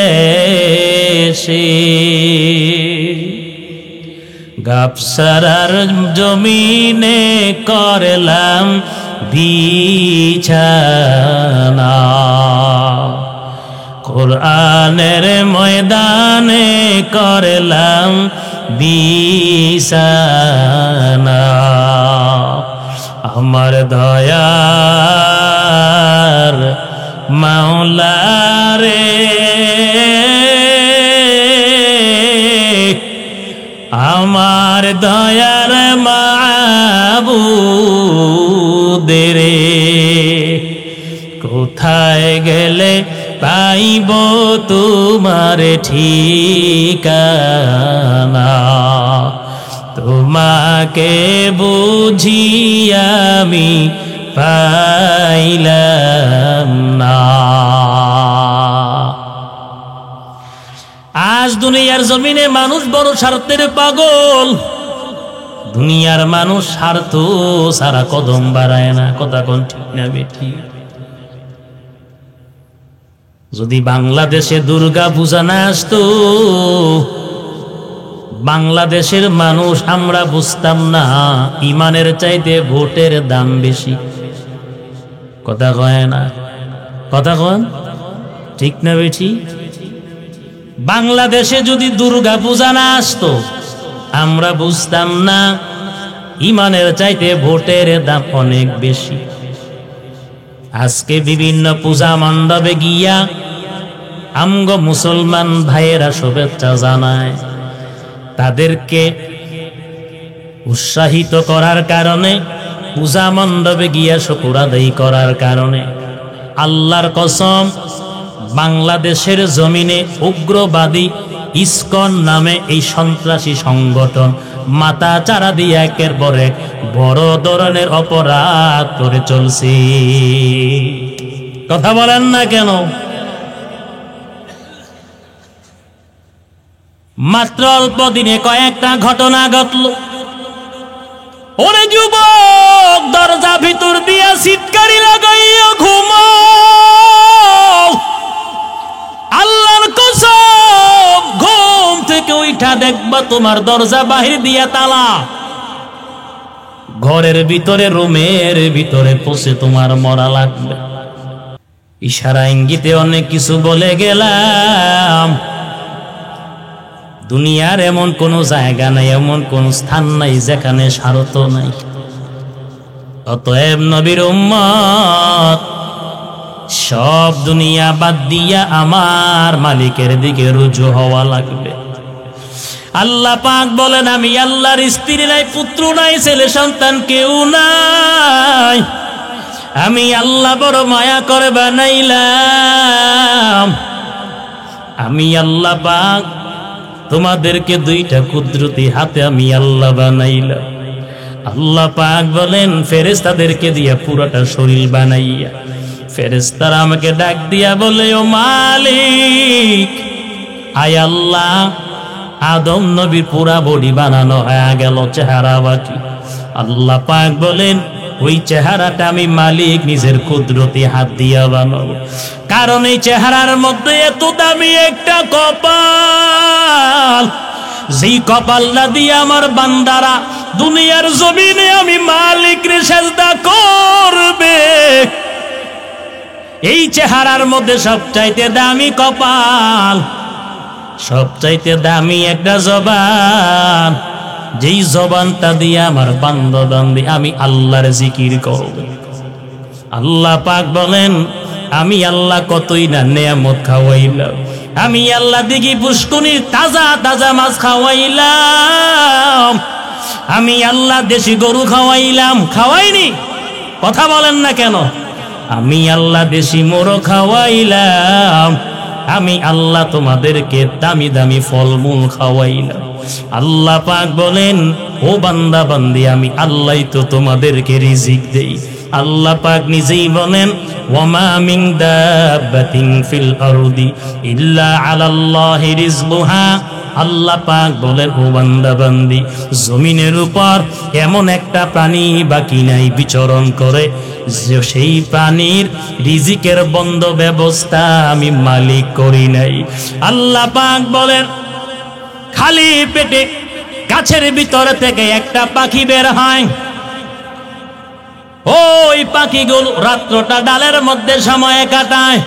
গাবসারার জমিনে করলাম বিছানা, কোরআনের ময়দানে করলাম বিছানা। আমার দয়ার মাওলা রে, আমার দয়ার মাবুদ রে, কোথায় গেলে পাইব তোমার ঠিকানা? তোমাকে বুঝি আমি পাইলাম না। আজ দুনিয়ার জমিনে মানুষ বড় স্বার্থের পাগল। দুনিয়ার মানুষ স্বার্থ সারা কদম বাড়ায় না। কথা কোন ঠিক না বেঠি? যদি বাংলাদেশে দুর্গা পূজা না আসতো, বাংলাদেশের মানুষ আমরা বুঝতাম না ইমানের চাইতে ভোটের দাম বেশি। কথা কয় না? কথা কন ঠিক না বেঠি? বাংলাদেশে যদি দুর্গা পূজা না আসতো আমরা বুঝতাম না ইমানের চাইতে ভোটের দাম অনেক বেশি। আজকে বিভিন্ন পূজা মণ্ডপে গিয়া আমগো মুসলমান ভাইয়েরা শুভেচ্ছা জানায়, তাদেরকে উৎসাহিত করার কারণে, পূজা মণ্ডপে গিয়া শুকর আদায় করার কারণে। আল্লাহর কসম, বাংলাদেশের জমিনে উগ্রবাদী ইসকন নামে এই সন্ত্রাসী সংগঠন মাথা চারা দিয়ে একের পর এক বড় ধরনের অপরাধ করে চলছে। কথা বলেন না কেন? মাত্র অল্প দিনে কয়েকটা ঘটনা ঘটল। ওরে যুবক, দরজা ভিতর দিয়া সিটকারি লাগাইয়া ঘুমাও। আল্লাহর কসম, ঘুম থেকে উঠা দেখবা তোমার দরজা বাহির দিয়া তালা। ঘরের ভিতরে, রুমের ভিতরে পৌঁছে তোমার মরা লাগবে। ইশারা ইঙ্গিতে অনেক কিছু বলে গেলাম। দুনিয়ার এমন কোন জায়গা নাই, এমন কোন স্থান নাই যেখানে স্বার্থ নাই। অতএব নবীর উম্মত, সব দুনিয়া বাদ দিয়া আমার মালিকের দিকে রুজু হওয়া লাগবে। আল্লাহ পাক বলেন, আমি আল্লাহর স্ত্রী নাই, পুত্র নাই, ছেলে সন্তান কেউ নাই। আমি আল্লাহ বড় মায়া করে বানাইলাম। আমি আল্লাহ পাক তোমাদেরকে দুইটা কুদরতি হাতে আমি আল্লাহ বানাইলাম। আল্লাহ পাক বলেন, ফেরেশতাদেরকে দিয়া পুরোটা শরীর বানাইয়া, ফেরেশতারা আমাকে ডাক দিয়া বলে, ও মালিক, আয় আল্লাহ, আদম নবীর পুরা বডি বানানো হয়ে গেল, চেহারা বাকি। আল্লাহ পাক বলেন, ওই চেহারাটা আমি মালিক নিজের কুদরতি হাত দিয়া বানাবো। কারণ এই চেহারার মধ্যে এত দামি একটা কপাল, যেই কপালটা দিয়ে আমার বান্দারা দুনিয়ার জমিনে আমি মালিক রে সেজদা করবে। এই চেহারার মধ্যে সবচাইতে দামি কপাল, সবচাইতে দামি একটা জবান, যেই জবানটা দিয়ে আমার বান্দা-বান্দি আমি আল্লাহর জিকির করব। আল্লাহ পাক বলেন, আমি আল্লাহ কতই না নেয়ামত খাওয়াইলাম। আমি আল্লাহ দিঘি পুষ্কুনির তাজা তাজা মাছ খাওয়াইলাম। আমি আল্লাহ দেশি গরু খাওয়াইলাম, খাওয়াইনি? কথা বলেন না কেন? আমি আল্লাহ দেশি মোরগ খাওয়াইলাম। আমি আল্লাহ তোমাদেরকে দামি দামি ফলমূল খাওয়াইলাম। আল্লাহ পাক বলেন, ও বান্দা বান্দি, আমি আল্লাহই তো তোমাদেরকে রিজিক দেই। আল্লাহ পাক নিজেই বলেন, ওয়ামা মিন দাব্বাতিন ফিল আরদি ইল্লা আলাল্লাহি রিজকুহা। আল্লাহ পাক বলেন, ও বান্দা বান্দি, জমিনের উপর এমন একটা প্রাণী বাকি নাই বিচরণ করে যে সেই প্রাণীর রিজিকের বন্ধ ব্যবস্থা আমি মালিক করি নাই। আল্লাহ পাক বলেন, খালি পেটে গাছের ভিতর থেকে একটা পাখি বের হয়, ওই পাখিগুলো রাত্রটা ডালের মধ্যে সময় কাটায়,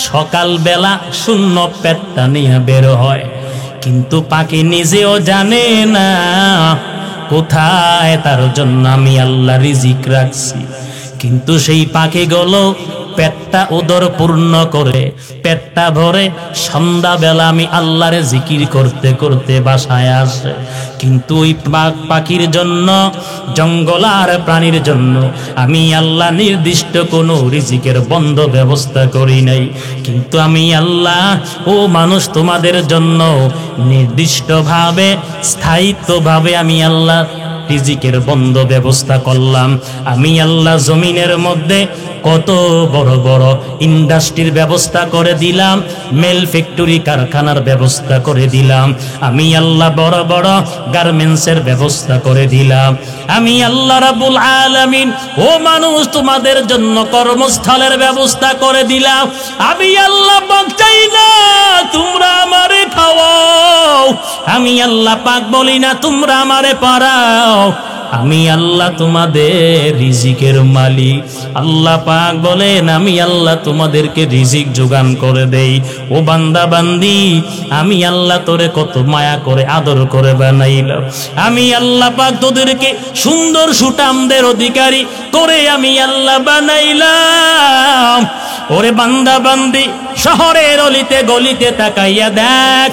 সকাল বেলা শূন্য পেটটা নিয়ে বের হয়। কিন্তু পাখি নিজেও জানে না কোথায় তার জন্য আমি আল্লাহ রিজিক রাখছি। কিন্তু সেই পাখিগুলো পেটটা উদর পূর্ণ করে, পেটটা ভরে সন্ধ্যাবেলা আমি আল্লাহর জিকির করতে করতে বাসায় আসে। কিন্তু ওই পাখির জন্য, জঙ্গল আর প্রাণীর জন্য আমি আল্লাহ নির্দিষ্ট কোনো রিজিকের বন্ধ ব্যবস্থা করি নাই। কিন্তু আমি আল্লাহ, ও মানুষ, তোমাদের জন্য নির্দিষ্টভাবে, স্থায়িত্বভাবে আমি আল্লাহ রিজিকের বন্ধ ব্যবস্থা করলাম। আমি আল্লাহ জমিনের মধ্যে কত বড় বড় ইন্ডাস্ট্রির ব্যবস্থা করে দিলাম, মেল ফ্যাক্টরি কারখানার ব্যবস্থা করে দিলাম। আমি আল্লাহ বড় বড় গার্মেন্টসের ব্যবস্থা করে দিলাম। আমি আল্লাহ রাব্বুল আলামিন, ও মানুষ, তোমাদের জন্য কর্মস্থলের ব্যবস্থা করে দিলাম। আমি আল্লাহ পাক চাই না তোমরা আমারে খাওয়াও, আমি আল্লাহ পাক বলি না তোমরা আমারে পড়াও। আমি আল্লাহ তোমাদের রিজিকের মালিক। আল্লাহ পাক বলেন আমি আল্লাহ তোমাদেরকে রিজিক যোগান করে দেই। ও বান্দা বান্দি, আমি আল্লাহ তোরে কত মায়া করে আদর করে বানাইলাম। আমি আল্লাহ পাক তোদেরকে সুন্দর সুঠামদের অধিকারী করে আমি আল্লাহ বানাইলাম। ওরে বান্দা বান্দি, শহরের অলিতে গলিতে তাকাইয়া দেখ,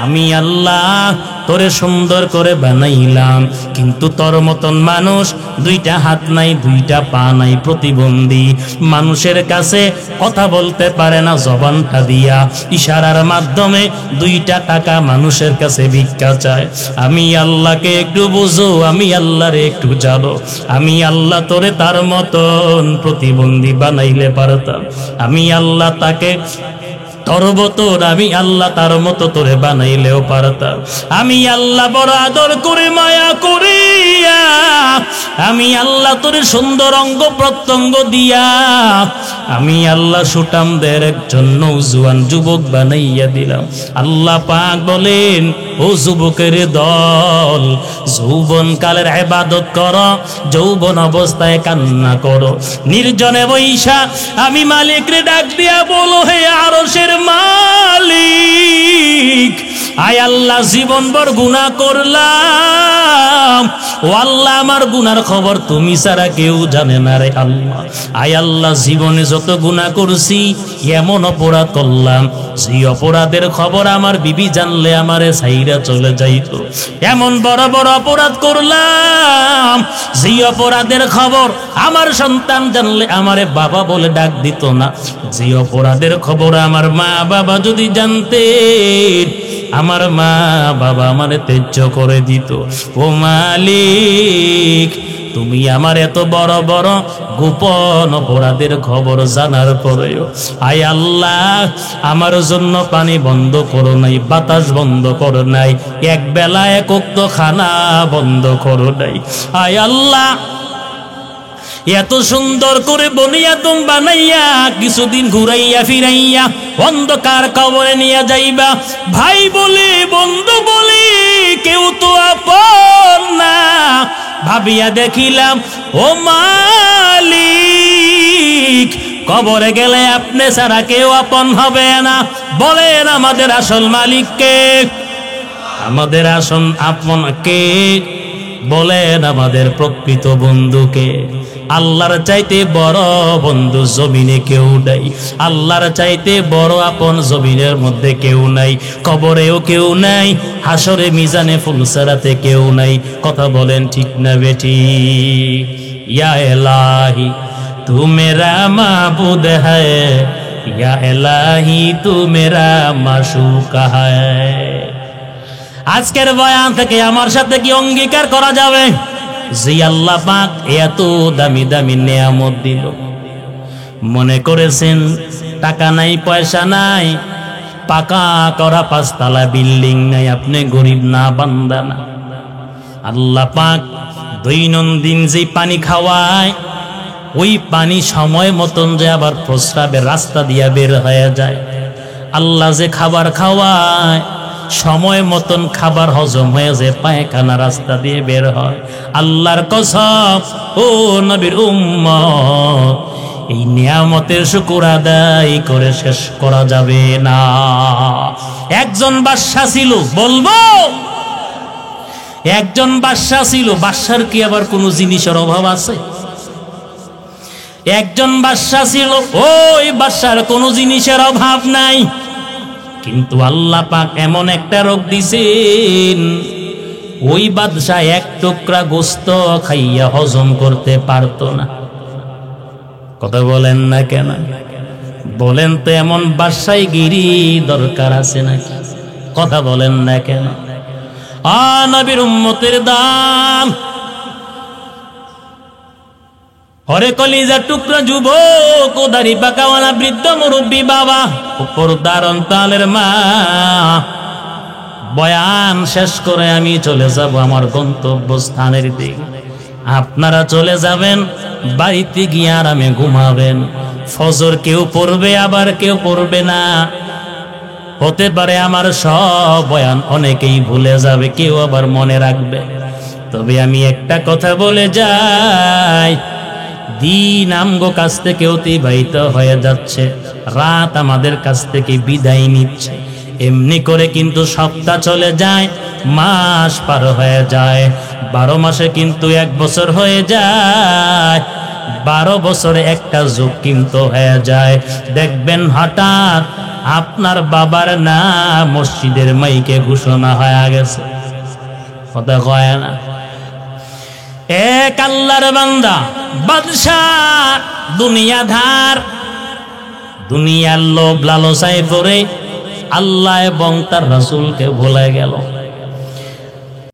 আমি আল্লাহ তোরে সুন্দর করে বানাইলাম, কিন্তু তোর মতন মানুষ দুইটা হাত নাই, দুইটা পা নাই, প্রতিবন্ধী, মানুষের কাছে কথা বলতে পারে না, জবানটা দিয়া ইশারার মাধ্যমে 2টা টাকা মানুষের কাছে ভিক্ষা চায়। আমি আল্লাহকে একটু বুঝো, আমি আল্লাহরে একটু জানো। আমি আল্লাহ তোরে তার মতন প্রতিবন্ধী বানাইলে পারতাম। আমি আল্লাহ তাকে তোর মতন, আমি আল্লাহ তার মতো তোরে বানাইলেও পারতাম। আমি আল্লাহ বড় আদর করে মায়া করিয়া আমি আল্লাহ তোরে সুন্দর অঙ্গ প্রত্যঙ্গ দিয়া আমি আল্লাহ সুঠামদের একজন নওজোয়ান যুবক বানাইয়া দিলাম। আল্লাহ পাক বলেন, ও যুবকের দল, যৌবন কালের ইবাদত করো, যৌবন অবস্থায় কান্না করো, নির্জনে বৈশা আমি মালিকরে ডাক দিয়া বলো, হে আরশের মালিক, আয় আল্লাহ জীবনভর গুনাহ করলাম, ও আল্লাহ আমার গুনার খবর তুমি ছাড়া কেউ জানে না রে আল্লাহ। আয় আল্লাহ জীবনে যত গুনাহ করছি, এমন অপরাধ করলাম যে অপরাধের খবর আমার বিবি জানলে আমারে ছাইরা চলে যাইতো। এমন বড় বড় অপরাধ করলাম যে অপরাধের খবর আমার সন্তান জানলে আমারে বাবা বলে ডাক দিত না। যে অপরাধের খবর আমার মা বাবা যদি জানতেন, আমার মা বাবা আমারে ত্যায্য করে দিত। ও মালিক, তুমি আমার এত বড় বড় গোপন অপরাধের খবর জানার পরেও আয় আল্লাহ আমার জন্য পানি বন্ধ করো নাই, বাতাস বন্ধ করো নাই, এক বেলা এক ওয়াক্ত খানা বন্ধ করো নাই। আয় আল্লাহ এত সুন্দর করে বনিয়াদম বানাইয়া কিছুদিন ঘুরাইয়া ফিরাইয়া অন্ধকার কবরে নিয়ে যাইবা। ভাই বলি, বন্ধু বলি, কেউ তো আপন না। ভাবিয়া দেখিলাম, ও মালিক, কবরে গেলে আপনি ছাড়া কেউ আপন হবে না। বলেন আমাদের আসল মালিককে, আমাদের আসল আপন কে? বলেন আমাদের প্রকৃত বন্ধুকে? আল্লাহর চাইতে বড় বন্ধু জমিনে কেউ নাই। আল্লাহর চাইতে বড় আপন জমিনের মধ্যে কেউ নাই, কবরেও কেউ নাই, হাসরে মিজানে ফুলসেরাতে কেউ নাই। কথা বলেন ঠিক না বেটি? ইয়া ইলাহি তু মেরা মাবুদ হ্যায়, ইয়া ইলাহি তু মেরা মাশুক হ্যায়। আজকের বয়ান থেকে আমার সাথে কি অঙ্গীকার করা যাবে যে আল্লাহ পাক এত দামি দামি নেয়ামত দিল? মনে করেছেন টাকা নাই, পয়সা নাই, পাকা করা 5 তলা বিল্ডিং নাই, আপনি গরিব না, বান্দা না? আল্লাহ পাক দৈনন্দিন যে পানি খাওয়ায়, ওই পানি সময় মতন যে আবার প্রস্রাবের রাস্তা দিয়ে বের হয়ে যায়। আল্লাহ যে খাবার খাওয়ায়, সময় মতন খাবার হজম হয়ে যে পায়খানা রাস্তা দিয়ে বের হয়। আল্লাহর কসম, ও নবীর উম্মত, এই নিয়ামতের শুকর আদায় করে শেষ করা যাবে না। একজন বাদশা ছিল, বলবো একজন বাদশা ছিল। বাদশার কি আবার কোনো জিনিসের অভাব আছে? একজন বাদশা ছিল, ওই বাদশার কোনো জিনিসের অভাব নাই, কিন্তু আল্লাহ পাক এমন একটা রোগ দিছেন, ওই বাদশা 1 টুকরা গোস্ত খাইয়া হজম করতে পারতো না। কথা বলেন না কেন? বলেন তো এমন বাদশাই গিরি দরকার আছে নাকি? কথা বলেন না কেন? নবীর উম্মতের দাম, হরে কলিজার টুকরা যুবক, ও দাড়ি পাকাওয়ালা বৃদ্ধ মুরব্বী বাবা, উপর দারণ তালের মা, বয়ান শেষ করে আমি চলে যাব আমার গন্তব্যস্থানের দিকে। আপনারা চলে যাবেন, বাড়িতে গিয়ে আরামে ঘুমাবেন। ফজর কেউ পড়বে, আবার কেউ পড়বে না। হতে পারে আমার সব বয়ান অনেকেই ভুলে যাবে, কেউ আবার মনে রাখবে। তবে আমি একটা কথা বলে যাই, দিন আমগো কাছ থেকে অতিবাহিত হয়ে যাচ্ছে, রাত আমাদের কাছ থেকে বিদায় নিচ্ছে। এমনি করে কিন্তু সপ্তাহ চলে যায়, মাস পার হয়ে যায়, 12 মাসে কিন্তু 1 বছর হয়ে যায়, 12 বছরে একটা যুগ কিন্তু হয়ে যায়। দেখবেন হঠাৎ আপনার বাবার নাম মসজিদের মাইকে ঘোষণা হয়ে গেছে। কথা কয় না? এক আল্লাহর বান্দা বাদশাহ দুনিয়াধার, দুনিয়ার লোভ লালসায় পড়ে আল্লাহ এবং তার রাসূলকে ভুলে গেল।